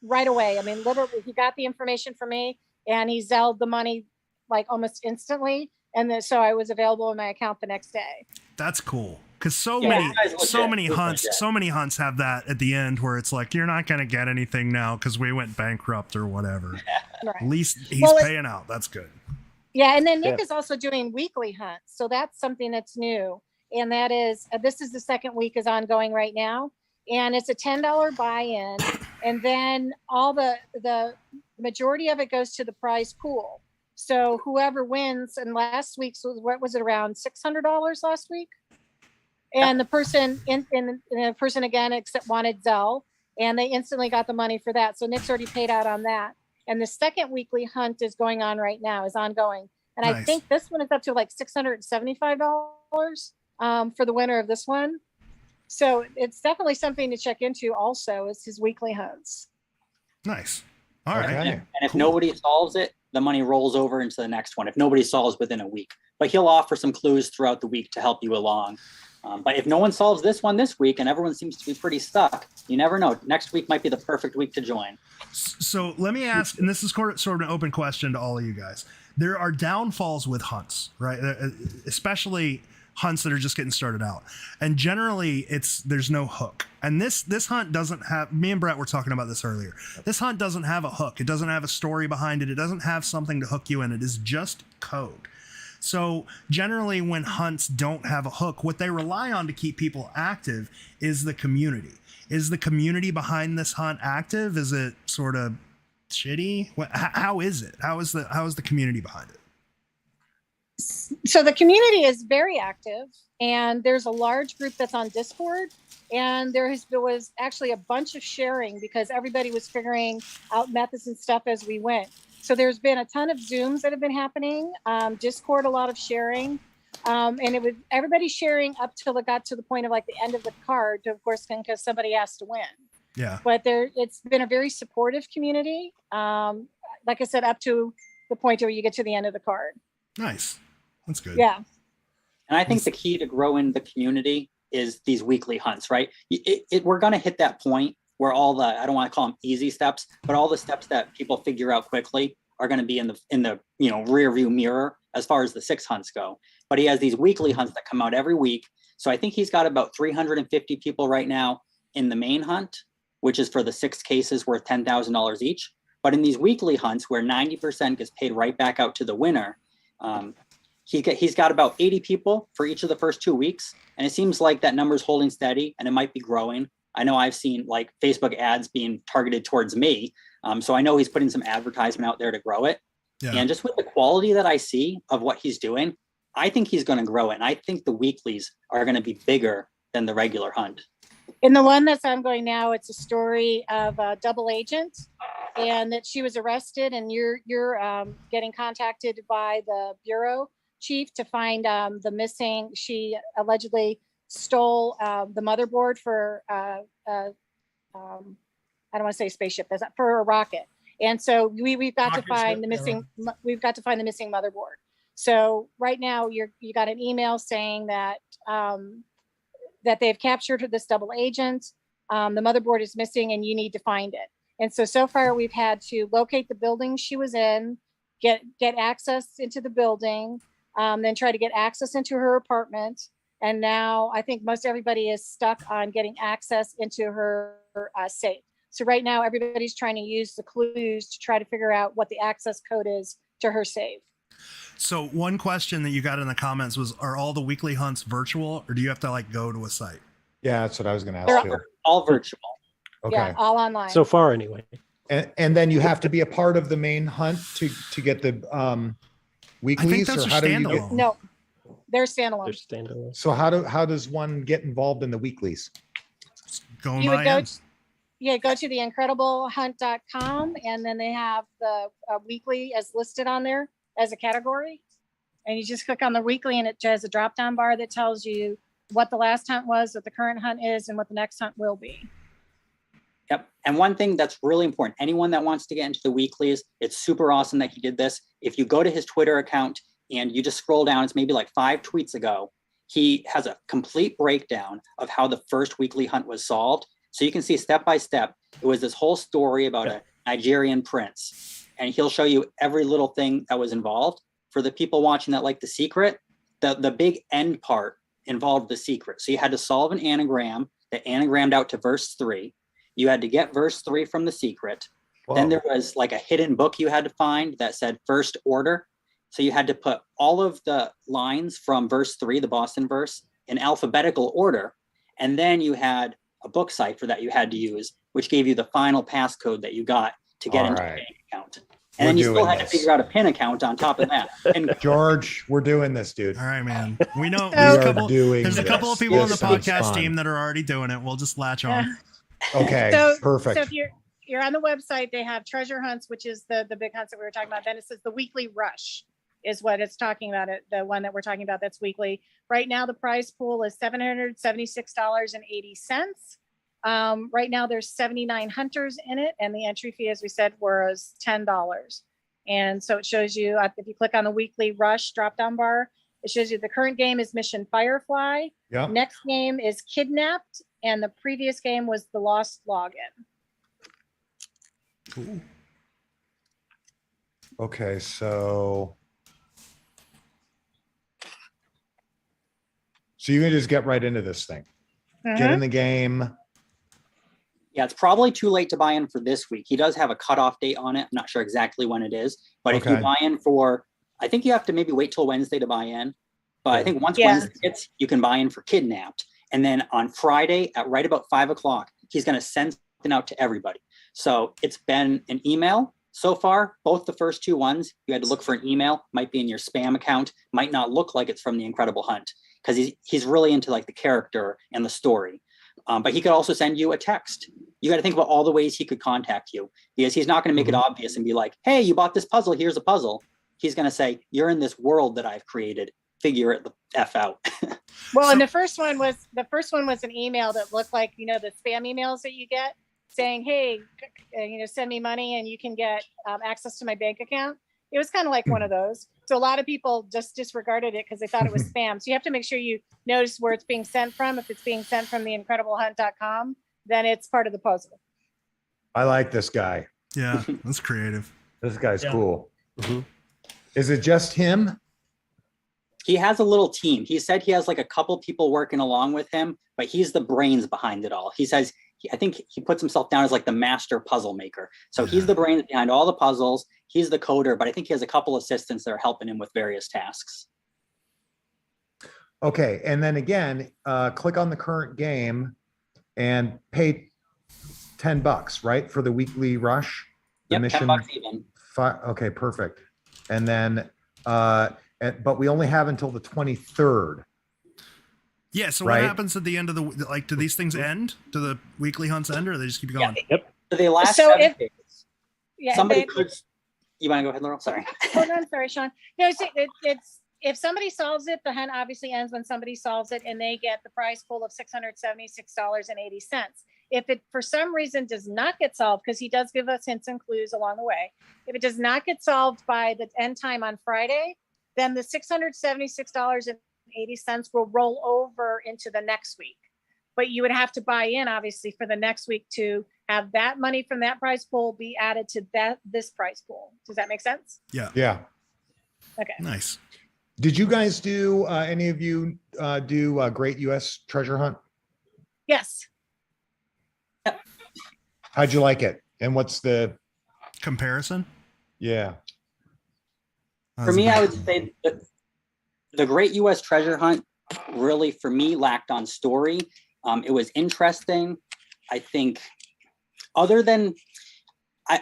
right away. I mean, literally, he got the information from me and he Zelled the money like almost instantly. And then so I was available in my account the next day. That's cool. Because so Yeah, many, you guys so legit. many It's hunts, legit. so many hunts have that at the end where it's like you're not going to get anything now because we went bankrupt or whatever. At Right. least he's Well, paying out. That's good. Yeah, and then Nick Yeah. is also doing weekly hunts, so that's something that's new. And that is, this is the second week is ongoing right now, and it's a $10 buy-in, and then all the majority of it goes to the prize pool. So whoever wins, and last week's was, what was it, around $600 last week? And the person the person again except wanted Zell, and they instantly got the money for that. So Nick's already paid out on that. And the second weekly hunt is going on right now, is ongoing. And I Nice. think this one is up to like $675 for the winner of this one. So it's definitely something to check into also, is his weekly hunts. Nice. All right. Okay. And if Cool. nobody solves it, the money rolls over into the next one. If nobody solves within a week, but he'll offer some clues throughout the week to help you along. But if no one solves this one this week and everyone seems to be pretty stuck, you never know. Next week might be the perfect week to join. So let me ask, and this is sort of an open question to all of you guys. There are downfalls with hunts, right? Especially hunts that are just getting started out. And generally there's no hook. And this hunt doesn't have, me and Brett were talking about this earlier. This hunt doesn't have a hook. It doesn't have a story behind it. It doesn't have something to hook you in. It is just code. So generally when hunts don't have a hook, what they rely on to keep people active is the community. Is the community behind this hunt active? Is it sort of shitty? How is it? How is the community behind it? So the community is very active, and there's a large group that's on Discord, and there was actually a bunch of sharing because everybody was figuring out methods and stuff as we went. So there's been a ton of Zooms that have been happening, Discord, a lot of sharing, and it was everybody sharing up till it got to the point of like the end of the card, of course, because somebody has to win. Yeah. But it's been a very supportive community. Like I said, up to the point where you get to the end of the card. Nice. That's good. Yeah. And I think the key to growing the community is these weekly hunts, right? We're going to hit that point where all the, I don't want to call them easy steps, but all the steps that people figure out quickly are going to be in the rear view mirror as far as the 6 hunts go. But he has these weekly hunts that come out every week. So I think he's got about 350 people right now in the main hunt, which is for the 6 cases worth $10,000 each. But in these weekly hunts where 90% gets paid right back out to the winner, he's got about 80 people for each of the first 2 weeks. And it seems like that number's holding steady and it might be growing. I know I've seen like Facebook ads being targeted towards me. So I know he's putting some advertisement out there to grow it. Yeah. And just with the quality that I see of what he's doing, I think he's going to grow it. And I think the weeklies are going to be bigger than the regular hunt. In the one that's ongoing now, it's a story of a double agent, and that she was arrested, and you're getting contacted by the bureau chief to find the missing. She allegedly stole the motherboard for I don't want to say spaceship, that's not, for a rocket. And so we've got to Rocket find ship, the yeah, missing. We've got to find the missing motherboard. So right now you got an email saying that that they've captured this double agent. The motherboard is missing and you need to find it. And so far we've had to locate the building she was in, get access into the building, then try to get access into her apartment. And now I think most everybody is stuck on getting access into her safe. So right now everybody's trying to use the clues to try to figure out what the access code is to her safe. So one question that you got in the comments was, are all the weekly hunts virtual or do you have to like go to a site? Yeah, that's what I was going to They're ask too. All virtual. Okay. Yeah, all online. So far, anyway. And then you have to be a part of the main hunt to get the weeklies, those or are how do you get? standalone. No, they're They're standalone. standalone. So how does one get involved in the weeklies? Going You by would go in? go to theincrediblehunt.com, and then they have the weekly as listed on there as a category. And you just click on the weekly and it has a drop down bar that tells you what the last hunt was, what the current hunt is, and what the next hunt will be. Yep. And one thing that's really important, anyone that wants to get into the weeklies, it's super awesome that he did this. If you go to his Twitter account and you just scroll down, it's maybe like 5 tweets ago, he has a complete breakdown of how the first weekly hunt was solved. So you can see step by step, it was this whole story about a Nigerian prince. And he'll show you every little thing that was involved. For the people watching that like The Secret, the big end part involved the secret. So you had to solve an anagram that anagrammed out to verse 3. You had to get verse 3 from the secret. Then there was like a hidden book you had to find that said first order. So you had to put all of the lines from verse 3, the Boston verse, in alphabetical order. And then you had a book cipher that you had to use, which gave you the final passcode that you got to get into a bank account. And then you still had to figure out a PIN account on top of that. And George, we're doing this, dude. All right, man. We know We there's are a couple of people on the This sounds podcast fun. team that are already doing it. We'll just latch on. Okay, So perfect. if you're on the website, they have treasure hunts, which is the big hunts that we were talking about. Then it says the weekly rush is what it's talking about. The one that we're talking about that's weekly. Right now, the prize pool is $776.80. Right now, there's 79 hunters in it, and the entry fee, as we said, was $10. And so it shows you, if you click on the weekly rush drop-down bar, it shows you the current game is Mission Firefly. Yeah. Next game is Kidnapped, and the previous game was The Lost Login. Cool. Okay, so you can just get right into this thing. Get in the game. yeah, it's probably too late to buy in for this week. He does have a cutoff date on it. I'm not sure exactly when it is, but if you Okay. buy in for, I think you have to maybe wait till Wednesday to buy in. But I think once Yeah. Wednesday hits, you can buy in for Kidnapped. And then on Friday at right about 5 o'clock, he's going to send something out to everybody. So it's been an email so far. Both the first two ones, you had to look for an email, might be in your spam account, might not look like it's from the Incredible Hunt, because he's really into like the character and the story. But he could also send you a text. You got to think about all the ways he could contact you, because he's not going to make it obvious and be like, hey, you bought this puzzle, here's a puzzle. He's going to say, you're in this world that I've created. Figure it the F out. Well, and the first one was an email that looked like, the spam emails that you get saying, hey, send me money and you can get access to my bank account. It was kind of like one of those. So a lot of people just disregarded it because they thought it was spam. So you have to make sure you notice where it's being sent from. If it's being sent from theincrediblehunt.com, then it's part of the puzzle. I like this guy. Yeah, that's creative. This guy's Yeah. cool. Mhm. Is it just him? He has a little team. He said he has like a couple people working along with him, but he's the brains behind it all. He says, I think he puts himself down as like the master puzzle maker. So he's the brains behind all the puzzles. He's the coder, but I think he has a couple assistants that are helping him with various tasks. Okay, and then again, click on the current game and pay $10, right, for the weekly rush. The Yep, mission. $10 even. Okay, perfect. And then, but we only have until the 23rd. Yeah. So Right. what happens at the end of do these things end? Do the weekly hunts end, or they just keep going? So they last So 7 if- days. Yeah. Somebody and could, you want to go ahead, Laurel? Sorry. Hold on, sorry, Sean. No, it's if somebody solves it, the hunt obviously ends when somebody solves it, and they get the prize pool of $676.80. If it for some reason does not get solved, because he does give us hints and clues along the way, if it does not get solved by the end time on Friday, then the $676.80 will roll over into the next week. But you would have to buy in, obviously, for the next week to have that money from that prize pool be added to this prize pool. Does that make sense? Yeah. Okay. Nice. Did you guys do, any of you do a Great US Treasure Hunt? Yes. How'd you like it? And what's the, Comparison. yeah. For me, I would say the Great US Treasure Hunt really, for me, lacked on story. It was interesting. I think other than,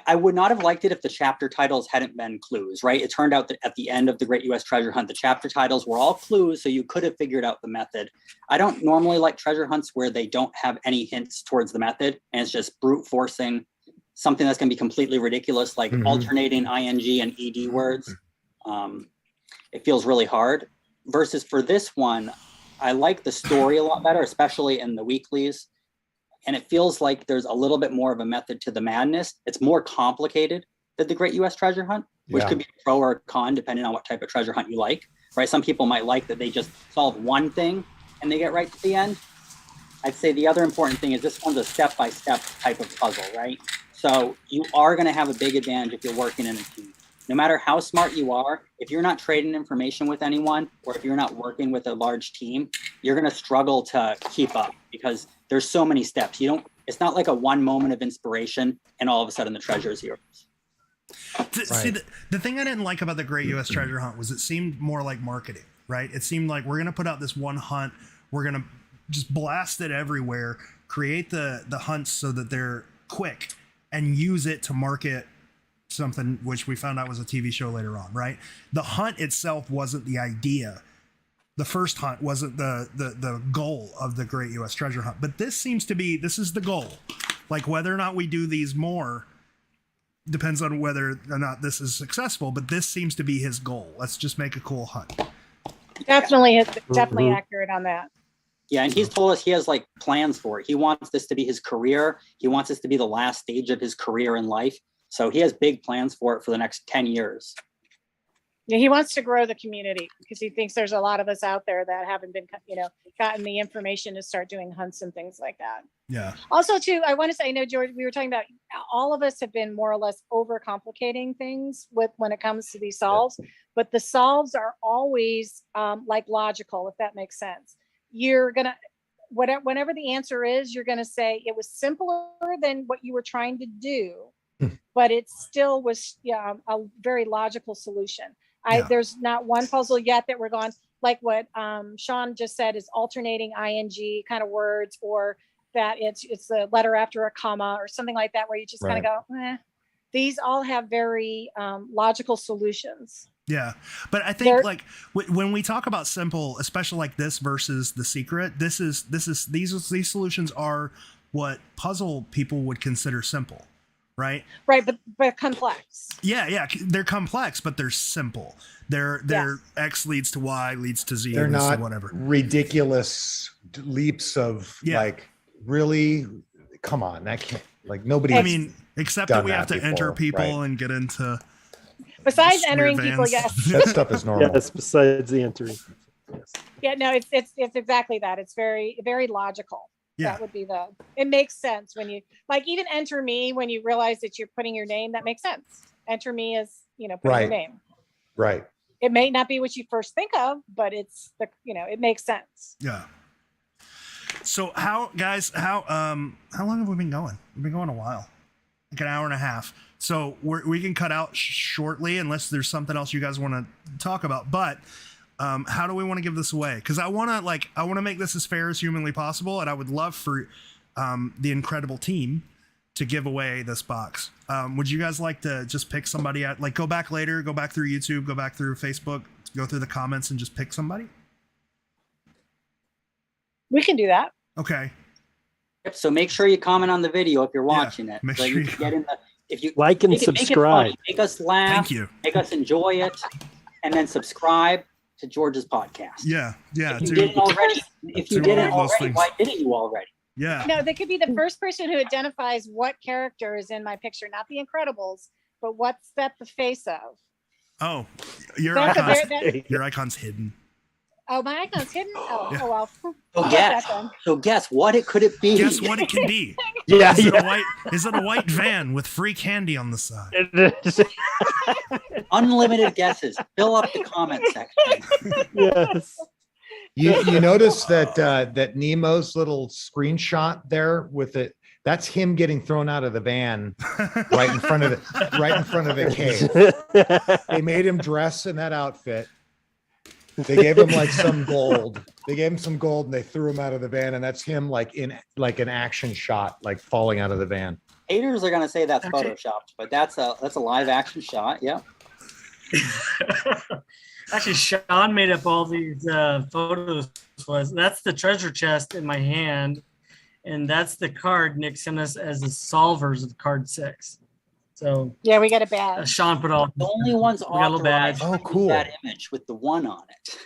I would not have liked it if the chapter titles hadn't been clues, right? It turned out that at the end of the Great US Treasure Hunt, the chapter titles were all clues, so you could have figured out the method. I don't normally like treasure hunts where they don't have any hints towards the method, and it's just brute forcing something that's going to be completely ridiculous, like alternating ing and ed words. It feels really hard. Versus for this one, I like the story a lot better, especially in the weeklies. And it feels like there's a little bit more of a method to the madness. It's more complicated than the Great US Treasure Hunt, which could be a pro or a con, depending on what type of treasure hunt you like, right? Some people might like that they just solve one thing and they get right to the end. I'd say the other important thing is this one's a step-by-step type of puzzle, right? So you are going to have a big advantage if you're working in a team. no matter how smart you are, if you're not trading information with anyone, or if you're not working with a large team, you're going to struggle to keep up because there's so many steps. It's not like a one moment of inspiration and all of a sudden the treasure is yours. See, the thing I didn't like about the Great U.S. Treasure Hunt was it seemed more like marketing, right? It seemed like we're going to put out this one hunt. We're going to just blast it everywhere, create the hunts so that they're quick, and use it to market something, which we found out was a TV show later on, right? The hunt itself wasn't the idea. The first hunt wasn't the goal of the Great U.S. Treasure Hunt. But this is the goal. Like whether or not we do these more depends on whether or not this is successful, but this seems to be his goal. Let's just make a cool hunt. Definitely accurate on that. Yeah, and he's told us he has like plans for it. He wants this to be his career. He wants this to be the last stage of his career in life. So he has big plans for it for the next 10 years. Yeah, he wants to grow the community because he thinks there's a lot of us out there that haven't been, gotten the information to start doing hunts and things like that. Yeah. Also, too, I want to say, I know, George, we were talking about all of us have been more or less overcomplicating things when it comes to these solves, but the solves are always like logical, if that makes sense. You're going to, whenever the answer is, you're going to say it was simpler than what you were trying to do, but it still was a very logical solution. There's not one puzzle yet that we're going, like what Sean just said is alternating ing kind of words, or that it's a letter after a comma or something like that, where you just kind of go, these all have very logical solutions. Yeah. But I think when we talk about simple, especially like this versus the secret, these solutions are what puzzle people would consider simple. Right. But complex. Yeah. They're complex, but they're simple. They're X leads to Y leads to Z. They're not to whatever ridiculous leaps of like, really, come on. That can't, like, nobody. I mean, except that we have to before, enter people and get into. Besides entering people, yes. That stuff is normal. Yes, besides the entering. Yes. Yeah, no, it's exactly that. It's very, very logical. Yeah. That would be it makes sense when you like even enter me when you realize that you're putting your name, that makes sense. Enter me as, putting your name. Right. It may not be what you first think of, but it's it makes sense. Yeah. So how long have we been going? We've been going a while, like an hour and a half. So we can cut out shortly unless there's something else you guys want to talk about. But how do we want to give this away? Because I want to make this as fair as humanly possible, and I would love for the incredible team to give away this box. Would you guys like to just pick somebody out? Like go back later, go back through YouTube, go back through Facebook, go through the comments, and just pick somebody? We can do that. Okay. Yep, so make sure you comment on the video if you're watching it. Make so sure you you can get in the, if you like and make subscribe. It make us laugh. Thank you. Make us enjoy it, and then subscribe to George's podcast. Yeah. If you didn't already, why didn't you already? Yeah. No, they could be the first person who identifies what character is in my picture, not the Incredibles, but what's that the face of? Oh, your That's a icon's, very- your icon's hidden. Oh, my icon's hidden? Oh, Yeah. oh well. So guess what it could it be? Guess what it can be? Yeah, Is it a white van with free candy on the side? Unlimited guesses. Fill up the comment section. Yes. You notice that Nemo's little screenshot there with it, that's him getting thrown out of the van right in front of the cave. They made him dress in that outfit. They gave him like some gold. They gave him some gold and they threw him out of the van, and that's him like in like an action shot, like falling out of the van. Haters are gonna say that's photoshopped, but that's a live action shot. Yeah. Actually, Sean made up all these photos. That's the treasure chest in my hand, and that's the card Nick sent us as the solvers of card 6. So yeah, we got a badge. Sean put all the only ones got a little badge. authorized. Oh, cool. That image with the 1 on it.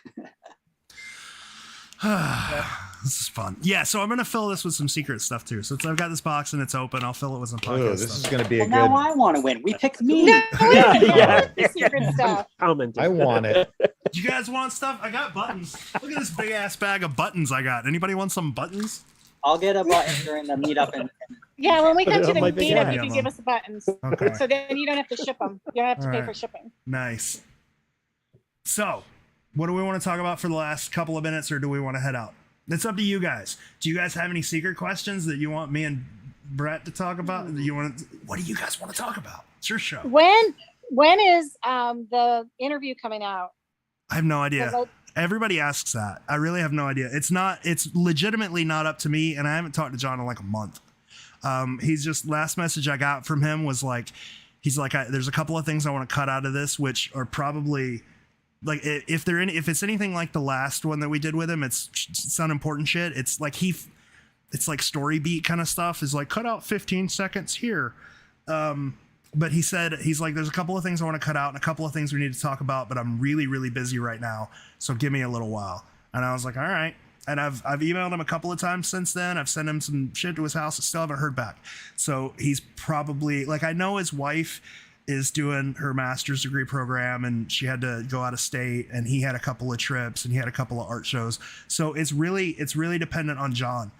This is fun. Yeah, so I'm gonna fill this with some secret stuff too. So I've got this box and it's open. I'll fill it with some podcast Oh, this is stuff. going to be a Well, good. now I want to win. We picked me. Yeah. The secret stuff. I want it. Do you guys want stuff? I got buttons. Look at this big ass bag of buttons I got. Anybody want some buttons? I'll get a button during the meetup and Yeah, when we Put come it to on the my big meetup, app. you can give us the buttons. Okay. So then you don't have to ship them. You don't have to All pay right. for shipping. Nice. So, what do we want to talk about for the last couple of minutes, or do we want to head out? It's up to you guys. Do you guys have any secret questions that you want me and Brett to talk about? Do you want? What do you guys want to talk about? It's your show. When is the interview coming out? I have no idea. 'Cause Everybody asks that. I really have no idea. It's legitimately not up to me, and I haven't talked to John in like a month. He's just, last message I got from him was like, he's like, there's a couple of things I want to cut out of this, which are probably like, if it's anything like the last one that we did with him, it's unimportant shit. It's like it's like story beat kind of stuff, is like, cut out 15 seconds here. But he said, he's like, there's a couple of things I want to cut out and a couple of things we need to talk about, but I'm really, really busy right now. So give me a little while. And I was like, all right. And I've emailed him a couple of times since then. I've sent him some shit to his house. I still haven't heard back. So he's probably, like, I know his wife is doing her master's degree program and she had to go out of state, and he had a couple of trips and he had a couple of art shows. So it's really dependent on John.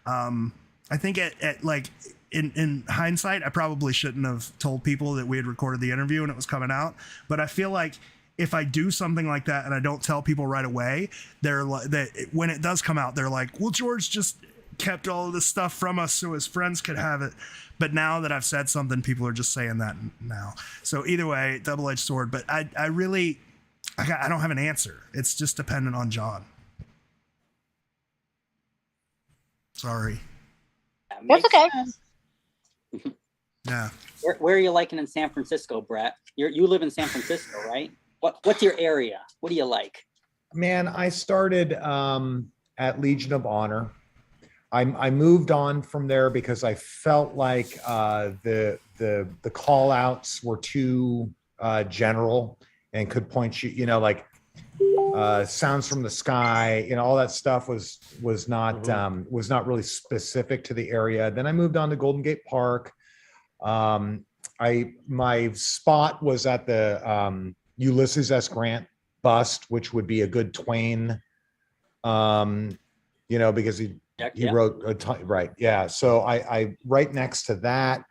I think at like, in hindsight, I probably shouldn't have told people that we had recorded the interview and it was coming out. But I feel like if I do something like that and I don't tell people right away, they're like, that when it does come out, they're like, well, George just kept all of this stuff from us so his friends could have it. But now that I've said something, people are just saying that now. So either way, double-edged sword. But I don't have an answer. It's just dependent on John. Sorry. That's okay. Yeah. Where are you liking in San Francisco, Brett? You live in San Francisco, right? What's your area? What do you like? Man, I started at Legion of Honor. I moved on from there because I felt like the call outs were too general and could point you, like sounds from the sky, all that stuff was not really specific to the area. Then I moved on to Golden Gate Park. My spot was at the Ulysses S. Grant bust, which would be a good Twain, because he wrote a ton, right. Yeah. So I right next to that.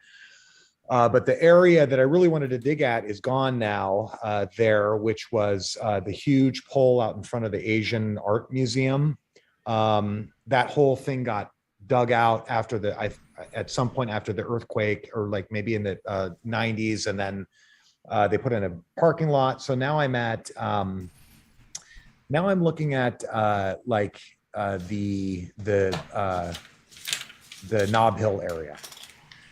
But the area that I really wanted to dig at is gone now there, which was the huge pole out in front of the Asian Art Museum. That whole thing got dug out at some point after the earthquake, or like maybe in the 90s. And then they put in a parking lot. So now I'm looking at the Nob Hill area.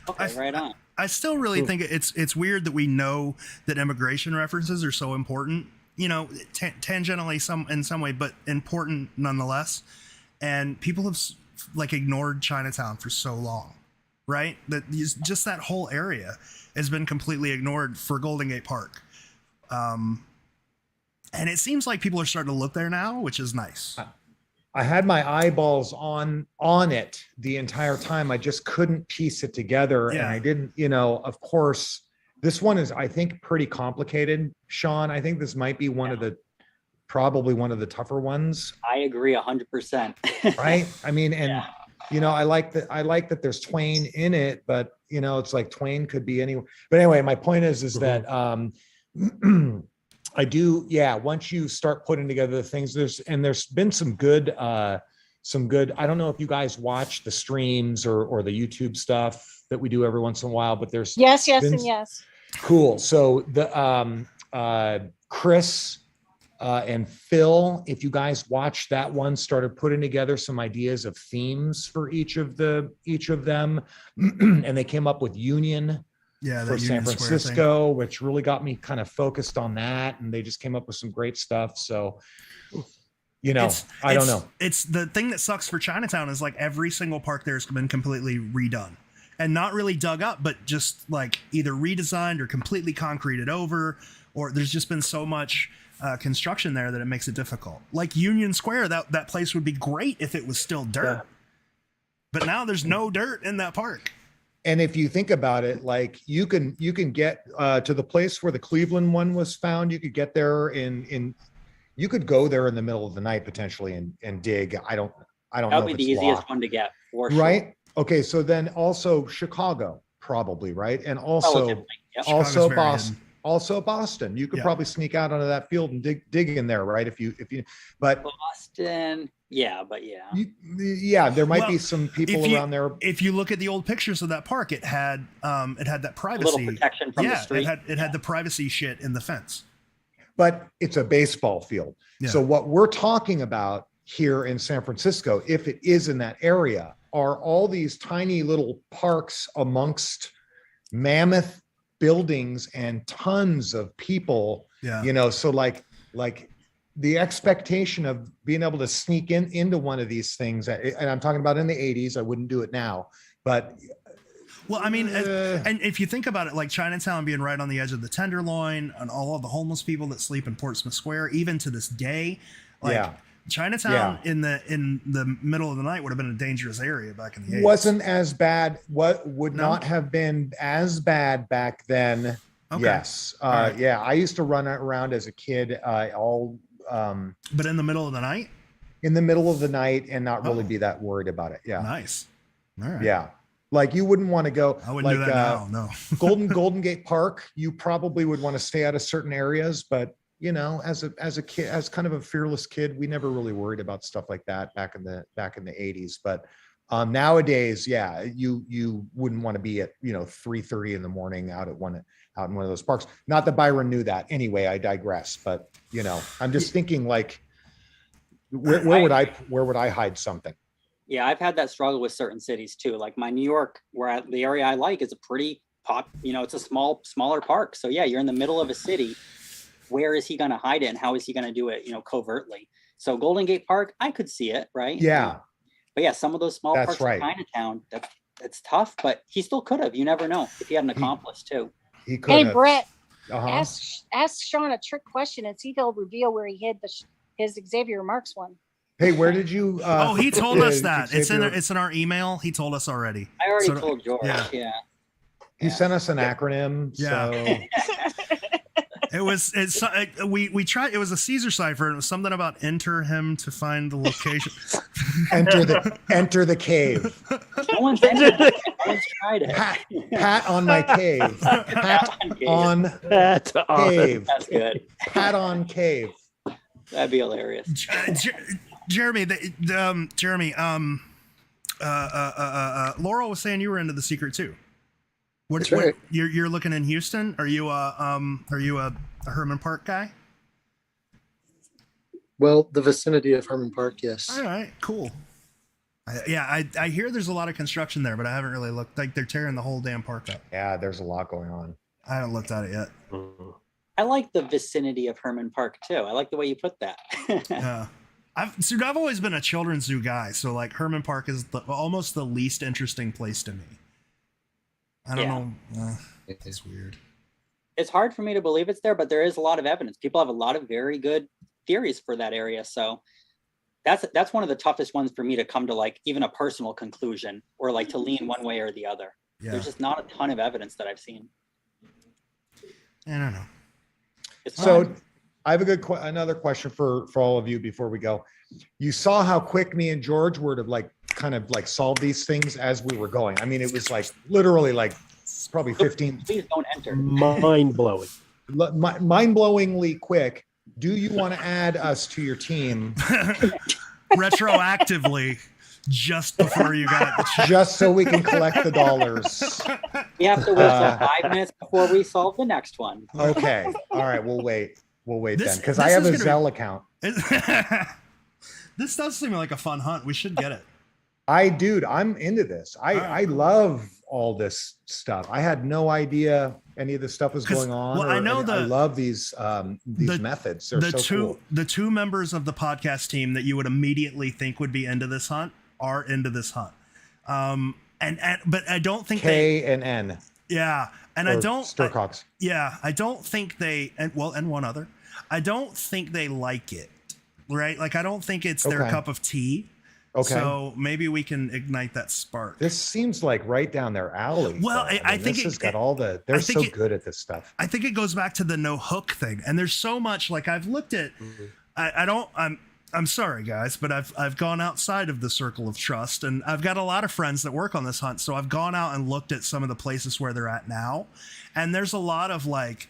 Okay, right on. I still really think it's weird that we know that immigration references are so important, tangentially in some way, but important nonetheless. And people have like ignored Chinatown for so long, right? That just that whole area has been completely ignored for Golden Gate Park. And it seems like people are starting to look there now, which is nice. I had my eyeballs on it the entire time. I just couldn't piece it together. Yeah. And I didn't, of course, this one is, I think, pretty complicated, Sean. I think this might be probably one of the tougher ones. I agree 100%. Right. I mean, and I like that there's Twain in it, but it's like Twain could be anywhere. But anyway, my point is that I do. Yeah. Once you start putting together the things, there's been some good, I don't know if you guys watch the streams or the YouTube stuff that we do every once in a while, but there's yes, and yes. Cool. So the Chris and Phil, if you guys watch that one, started putting together some ideas of themes for each of them, and they came up with Union. Yeah, for San Francisco, which really got me kind of focused on that. And they just came up with some great stuff. So, I don't know. It's the thing that sucks for Chinatown is like every single park there's been completely redone and not really dug up, but just like either redesigned or completely concreted over, or there's just been so much construction there that it makes it difficult. Like Union Square, that place would be great if it was still dirt. Yeah. But now there's no dirt in that park. And if you think about it, like you can get to the place where the Cleveland one was found. You could get there you could go there in the middle of the night potentially and dig. I don't know. That would be the easiest one to get for sure. Right. Okay, so then also Chicago, probably, right? And also Relatively, yep. Chicago's also very Boston. hidden. Also Boston. You could Yeah. probably sneak out onto that field and dig in there, right? But Boston, yeah, but yeah. yeah, there might Well, be some people if you- around there. If you look at the old pictures of that park, it had that A privacy. little protection from the Yeah, street. it had the privacy shit in the fence. But it's a baseball field. Yeah. So what we're talking about here in San Francisco, if it is in that area, are all these tiny little parks amongst mammoth buildings and tons of people, Yeah. you know, so like the expectation of being able to sneak into one of these things, and I'm talking about in the 80s, I wouldn't do it now, but Well, I mean, and if you think about it, like Chinatown being right on the edge of the Tenderloin, and all of the homeless people that sleep in Portsmouth Square, even to this day, like Yeah. Chinatown in the middle of the night would have been a dangerous area back in the 80s. wasn't as bad. What would No? not have been as bad back then. Okay. Yes. All right. Yeah. I used to run around as a kid, But in the middle of the night, in the middle of the night and not really Oh. be that worried about it. Yeah. nice. All right. Yeah. Like you wouldn't want to go I wouldn't like do that now. No. Golden Gate Park. You probably would want to stay out of certain areas, but you know, as a kid, as kind of a fearless kid, we never really worried about stuff like that back in the 80s. But nowadays, yeah, you wouldn't want to be at 3:30 in the morning out in one of those parks. Not that Byron knew that. Anyway, I digress. But I'm just thinking like, where would I hide something? Yeah, I've had that struggle with certain cities too. Like my New York, the area I like is a pretty it's a smaller park. So yeah, you're in the middle of a city. Where is he going to hide it, and how is he going to do it, covertly? So Golden Gate Park, I could see it, right? Yeah. But yeah, some of those small That's parks right. in Chinatown, that's tough. But he still could have. You never know if he had an accomplice too. He could Hey, have. Brett, Uh-huh. ask Sean a trick question and see if he'll reveal where he hid his Xavier Marks one. Hey, where did you? Oh, he told us did that. Xavier- It's in our email. He told us already. I already So- told George. yeah. Yeah. He sent us an acronym. Yeah. So We tried. It was a Caesar cipher, and it was something about enter him to find the location. enter the cave. No one's entered it. No one's tried it. Pat on my cave. Pat on That's awesome. cave. That's good. Pat on cave. That'd be hilarious. Jeremy, Laurel was saying you were into The Secret too. That's right. You're looking in Houston? Are you a Herman Park guy? Well, the vicinity of Herman Park, yes. All right, cool. I hear there's a lot of construction there, but I haven't really looked. Like they're tearing the whole damn park up. Yeah, there's a lot going on. I haven't looked at it yet. Mhm. I like the vicinity of Herman Park too. I like the way you put that. Yeah. I've always been a children's zoo guy, so like Herman Park is almost the least interesting place to me. I don't know. It's weird. It's hard for me to believe it's there, but there is a lot of evidence. People have a lot of very good theories for that area. So that's one of the toughest ones for me to come to like even a personal conclusion or like to lean one way or the other. Yeah. There's just not a ton of evidence that I've seen. I don't know. It's So fun. I have another question for all of you before we go. You saw how quick me and George were to kind of solve these things as we were going. I mean, it was literally probably 15, Please don't enter. Mind blowing. mind-blowingly quick. Do you want to add us to your team Retroactively, just before you got the check. just so we can collect the dollars? We have to wait till 5 minutes before we solve the next one. Okay. All right. We'll wait. This- Then because this I have a is gonna Zelle account. This does seem like a fun hunt. We should get it. I'm into this. right. I love all this stuff. I had no idea any of this stuff was 'Cause, going on. well, I know I love these the- methods. They're so cool. The two members of the podcast team that you would immediately think would be into this hunt are into this hunt. But I don't think K and N. yeah, and I or don't Sturcox. I don't think they and one other. I don't think they like it. Right? Like I don't think it's their Okay. cup of tea. Okay. So maybe we can ignite that spark. This seems like right down their alley. Well, though. I think this it- has got all the. They're I think so it- good at this stuff. I think it goes back to the no hook thing. And there's so much like I've looked at, Mm-hmm. I don't, I'm sorry, guys, but I've gone outside of the circle of trust, and I've got a lot of friends that work on this hunt. So I've gone out and looked at some of the places where they're at now, and there's a lot of like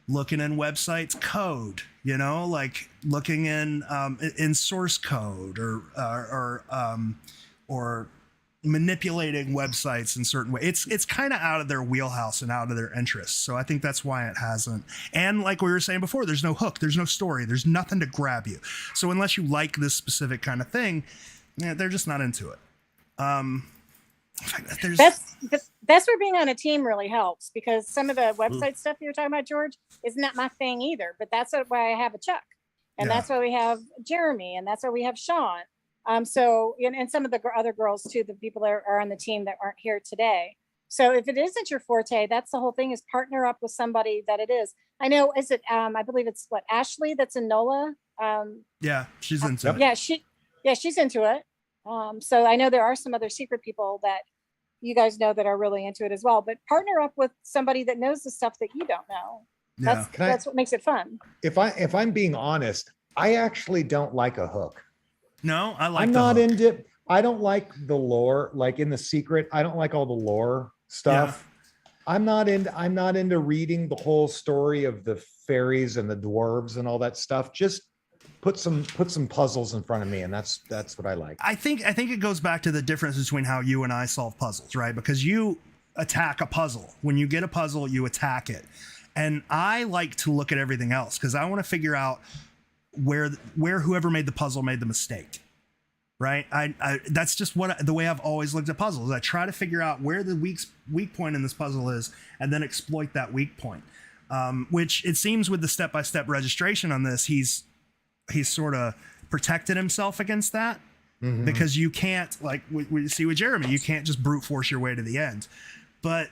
looking in websites code, you know, like looking in source code or manipulating websites in certain ways. It's kind of out of their wheelhouse and out of their interests. So I think that's why it hasn't. And like we were saying before, there's no hook, there's no story, there's nothing to grab you. So unless you like this specific kind of thing, yeah, they're just not into it. That's where being on a team really helps, because some of the website stuff you were talking about, George, is not my thing either. But that's why I have a Chuck, and that's why we have Jeremy, and that's why we have Sean. So, and some of the other girls too, the people that are on the team that aren't here today. So if it isn't your forte, that's the whole thing, is partner up with somebody that it is. I know, is it, I believe it's Ashley that's in NOLA. Yeah, she's into it. Yeah, she's into it. So I know there are some other secret people that you guys know that are really into it as well, but partner up with somebody that knows the stuff that you don't know. That's what makes it fun. If I'm being honest, I actually don't like a hook. No, I like. I'm not into. I don't like the lore. Like in The Secret, I don't like all the lore stuff. Yeah. I'm not into reading the whole story of the fairies and the dwarves and all that stuff. Just put some puzzles in front of me, and that's what I like. I think it goes back to the difference between how you and I solve puzzles, right? Because you attack a puzzle. When you get a puzzle, you attack it, and I like to look at everything else because I want to figure out where whoever made the puzzle made the mistake, right? I that's just the way I've always looked at puzzles. I try to figure out where the weak point in this puzzle is, and then exploit that weak point. Which it seems with the step-by-step registration on this, he's sort of protected himself against that, because you can't, like we see with Jeremy, you can't just brute force your way to the end. But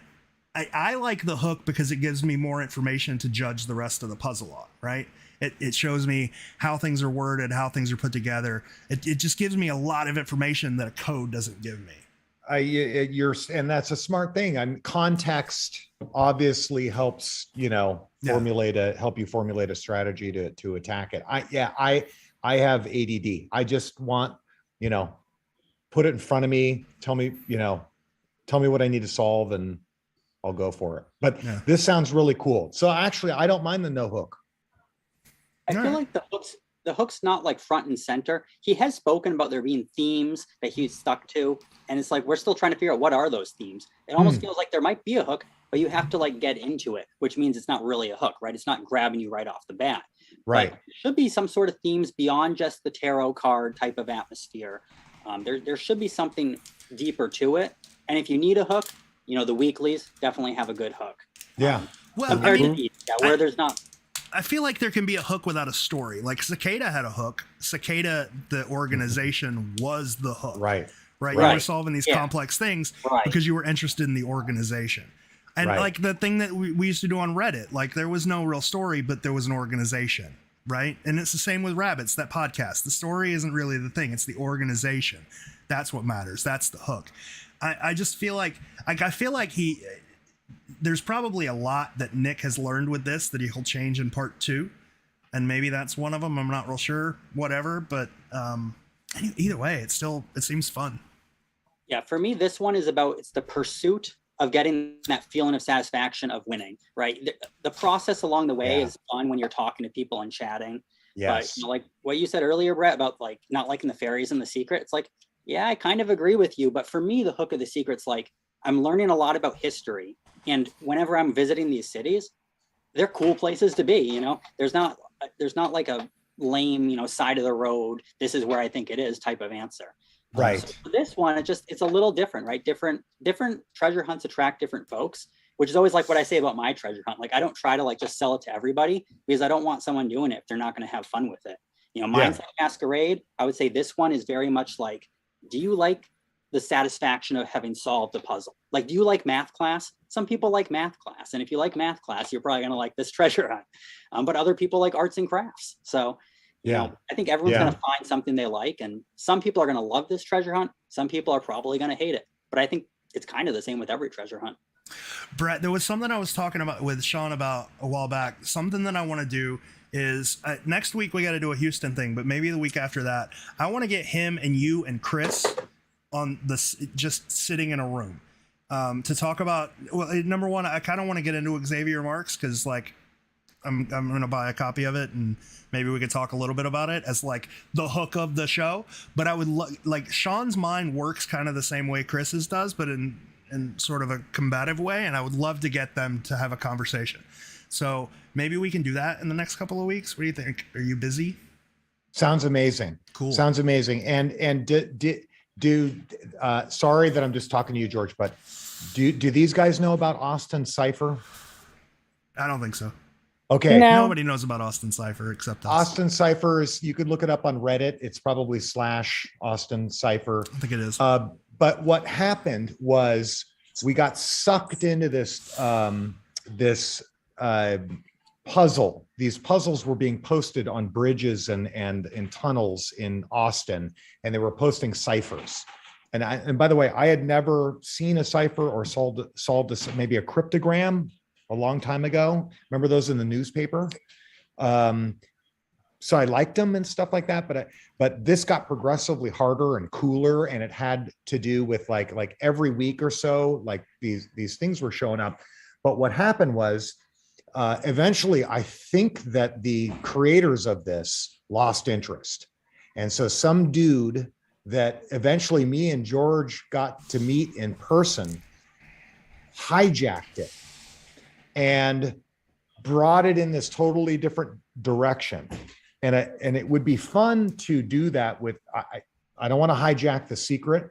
I like the hook because it gives me more information to judge the rest of the puzzle on, right? It shows me how things are worded, how things are put together. It just gives me a lot of information that a code doesn't give me. And that's a smart thing. Context obviously helps, help you formulate a strategy to attack it. I have ADD. I just want, put it in front of me, tell me what I need to solve, and I'll go for it. But this sounds really cool. So actually, I don't mind the no hook. I feel like the hook's not like front and center. He has spoken about there being themes that he's stuck to, and it's like we're still trying to figure out what are those themes. It almost feels like there might be a hook, but you have to like get into it, which means it's not really a hook, right? It's not grabbing you right off the bat. Right. But there should be some sort of themes beyond just the tarot card type of atmosphere. There should be something deeper to it. And if you need a hook, the weeklies definitely have a good hook. Yeah. Well, where there's not. I feel like there can be a hook without a story. Like Cicada had a hook. Cicada, the organization, was the hook. Right. You were solving these complex things because you were interested in the organization. And like the thing that we used to do on Reddit, like there was no real story, but there was an organization, right? And it's the same with Rabbits, that podcast. The story isn't really the thing. It's the organization. That's what matters. That's the hook. I just feel like there's probably a lot that Nick has learned with this that he'll change in part 2. And maybe that's one of them. I'm not real sure, whatever. But either way, it seems fun. Yeah, for me, this one is it's the pursuit of getting that feeling of satisfaction of winning, right? The process along the way is fun when you're talking to people and chatting. Yes. But, like what you said earlier, Brett, about like not liking the fairies and the secret. It's like, yeah, I kind of agree with you. But for me, the hook of the secret's like, I'm learning a lot about history. And whenever I'm visiting these cities, they're cool places to be, There's not like a lame, side of the road, this is where I think it is type of answer. Right. So for this one, it's a little different, right? Different treasure hunts attract different folks, which is always like what I say about my treasure hunt. Like I don't try to like just sell it to everybody because I don't want someone doing it if they're not going to have fun with it. Mine's like Masquerade. I would say this one is very much like, do you like the satisfaction of having solved a puzzle? Like, do you like math class? Some people like math class. And if you like math class, you're probably going to like this treasure hunt. But other people like arts and crafts. So, I think everyone's going to find something they like. And some people are going to love this treasure hunt. Some people are probably going to hate it. But I think it's kind of the same with every treasure hunt. Brett, there was something I was talking about with Sean about a while back. Something that I want to do is next week we got to do a Houston thing, but maybe the week after that, I want to get him and you and Chris on this, just sitting in a room to talk about. Well, number one, I kind of want to get into Xavier Marks because like I'm gonna buy a copy of it and maybe we could talk a little bit about it as like the hook of the show. But I would like Sean's mind works kind of the same way Chris's does, but in sort of a combative way, and I would love to get them to have a conversation. So maybe we can do that in the next couple of weeks. What do you think? Are you busy? Sounds amazing. Cool. Sounds amazing. And sorry that I'm just talking to you, George, but do these guys know about Austin Cipher? I don't think so. Okay. No. Nobody knows about Austin Cipher except us. Austin Cipher is, you could look it up on Reddit. It's probably / Austin Cipher. I think it is. But what happened was we got sucked into this puzzle. These puzzles were being posted on bridges and in tunnels in Austin, and they were posting ciphers. And by the way, I had never seen a cipher or solved maybe a cryptogram a long time ago. Remember those in the newspaper? So I liked them and stuff like that, but this got progressively harder and cooler, and it had to do with like every week or so, like these things were showing up. But what happened was eventually I think that the creators of this lost interest. And so some dude that eventually me and George got to meet in person hijacked it and brought it in this totally different direction. And it would be fun to do that with, I don't want to hijack the secret,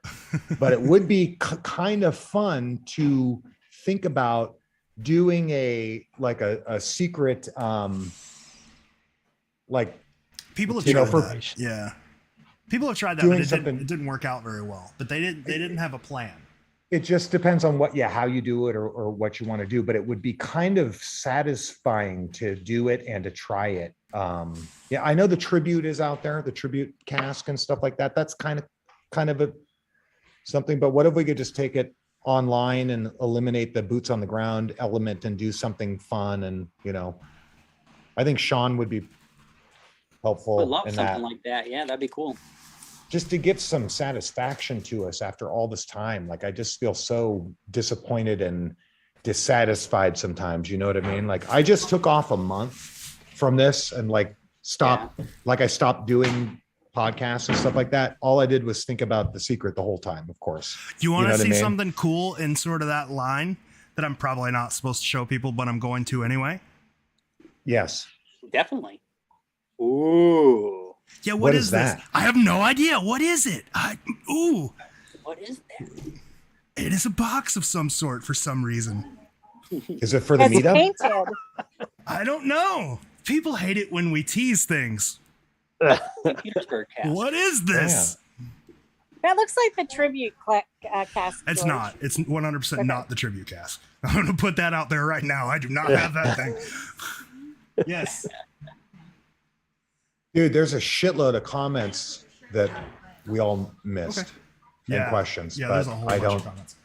but it would be kind of fun to think about doing a secret, like People have you know, tried for- that. Yeah. People have tried that, Doing but something- it didn't work out very well. But they didn't have a plan. it just depends on how you do it or what you want to do, but it would be kind of satisfying to do it and to try it. Yeah, I know the tribute is out there, the tribute cask and stuff like that. That's kind of a something, but what if we could just take it online and eliminate the boots on the ground element and do something fun? And, I think Sean would be helpful I love in something that, like that. Yeah, that'd be cool. just to give some satisfaction to us after all this time. Like, I just feel so disappointed and dissatisfied sometimes, you know what I mean? Like, I just took off a month from this and I stopped doing podcasts and stuff like that. All I did was think about the secret the whole time, of course. Do you want to know what I see mean? something cool in sort of that line that I'm probably not supposed to show people, but I'm going to anyway? Yes. Definitely. Ooh. Yeah, What is this? that? I have no idea. What is it? What is that? It is a box of some sort for some reason. Is it for the It's meetup? painted. I don't know. People hate it when we tease things. Petersburg cast. What is this? That looks like the tribute cast. It's George. not. It's 100% not the tribute cast. I'm going to put that out there right now. I do not have that thing. Yes. Dude, there's a shitload of comments that we all missed Okay. and Yeah. questions, Yeah, but there's a whole I bunch don't of comments.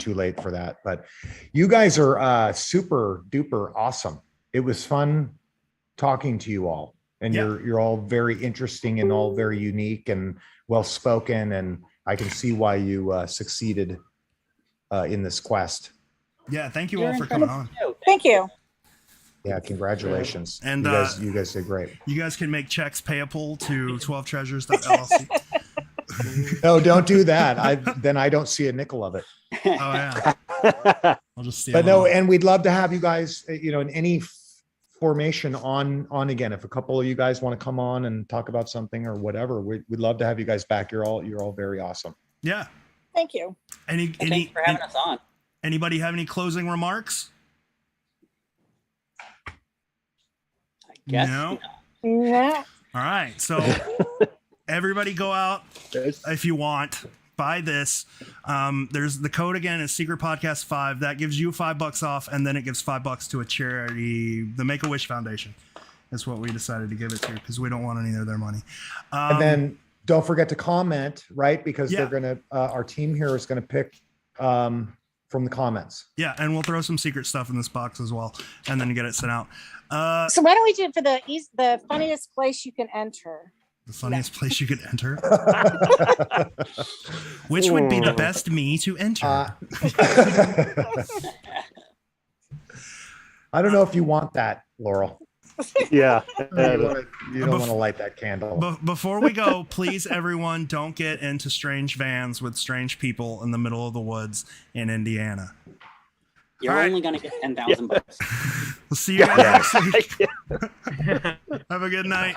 too late for that. But you guys are super duper awesome. It was fun talking to you all, and Yeah. you're all very interesting and all very unique and well spoken, and I can see why you succeeded in this quest. Yeah, thank you You're all for in coming front on. of- Thank you. Yeah, congratulations. And, you guys did great. You guys can make checks payable to 12treasures.llc. No, don't do that. Then I don't see a nickel of it. Oh, yeah. I'll just steal But it no, all. and we'd love to have you guys, in any formation on again. If a couple of you guys want to come on and talk about something or whatever, we'd love to have you guys back. You're all very awesome. Yeah. Thank you. Thanks for having us on. Anybody have any closing remarks? I guess. No. Yeah. All right. So everybody go out if you want. Buy this. There's the code again is Secret Podcast 5. That gives you $5 off, and then it gives $5 to a charity, the Make-A-Wish Foundation. That's what we decided to give it to because we don't want any of their money. And then don't forget to comment, right? Because Yeah. they're gonna our team here is gonna pick for from the comments. Yeah, and we'll throw some secret stuff in this box as well, and then get it sent out. So why don't we do it for the funniest place you can enter? The funniest place you could enter. Which would be the best me to enter? I don't know if you want that, Laurel. Yeah. You don't want to light that candle. Before we go, please, everyone, don't get into strange vans with strange people in the middle of the woods in Indiana. You're All right. only going to get 10,000 bucks. We'll see you guys next week. Have a good night.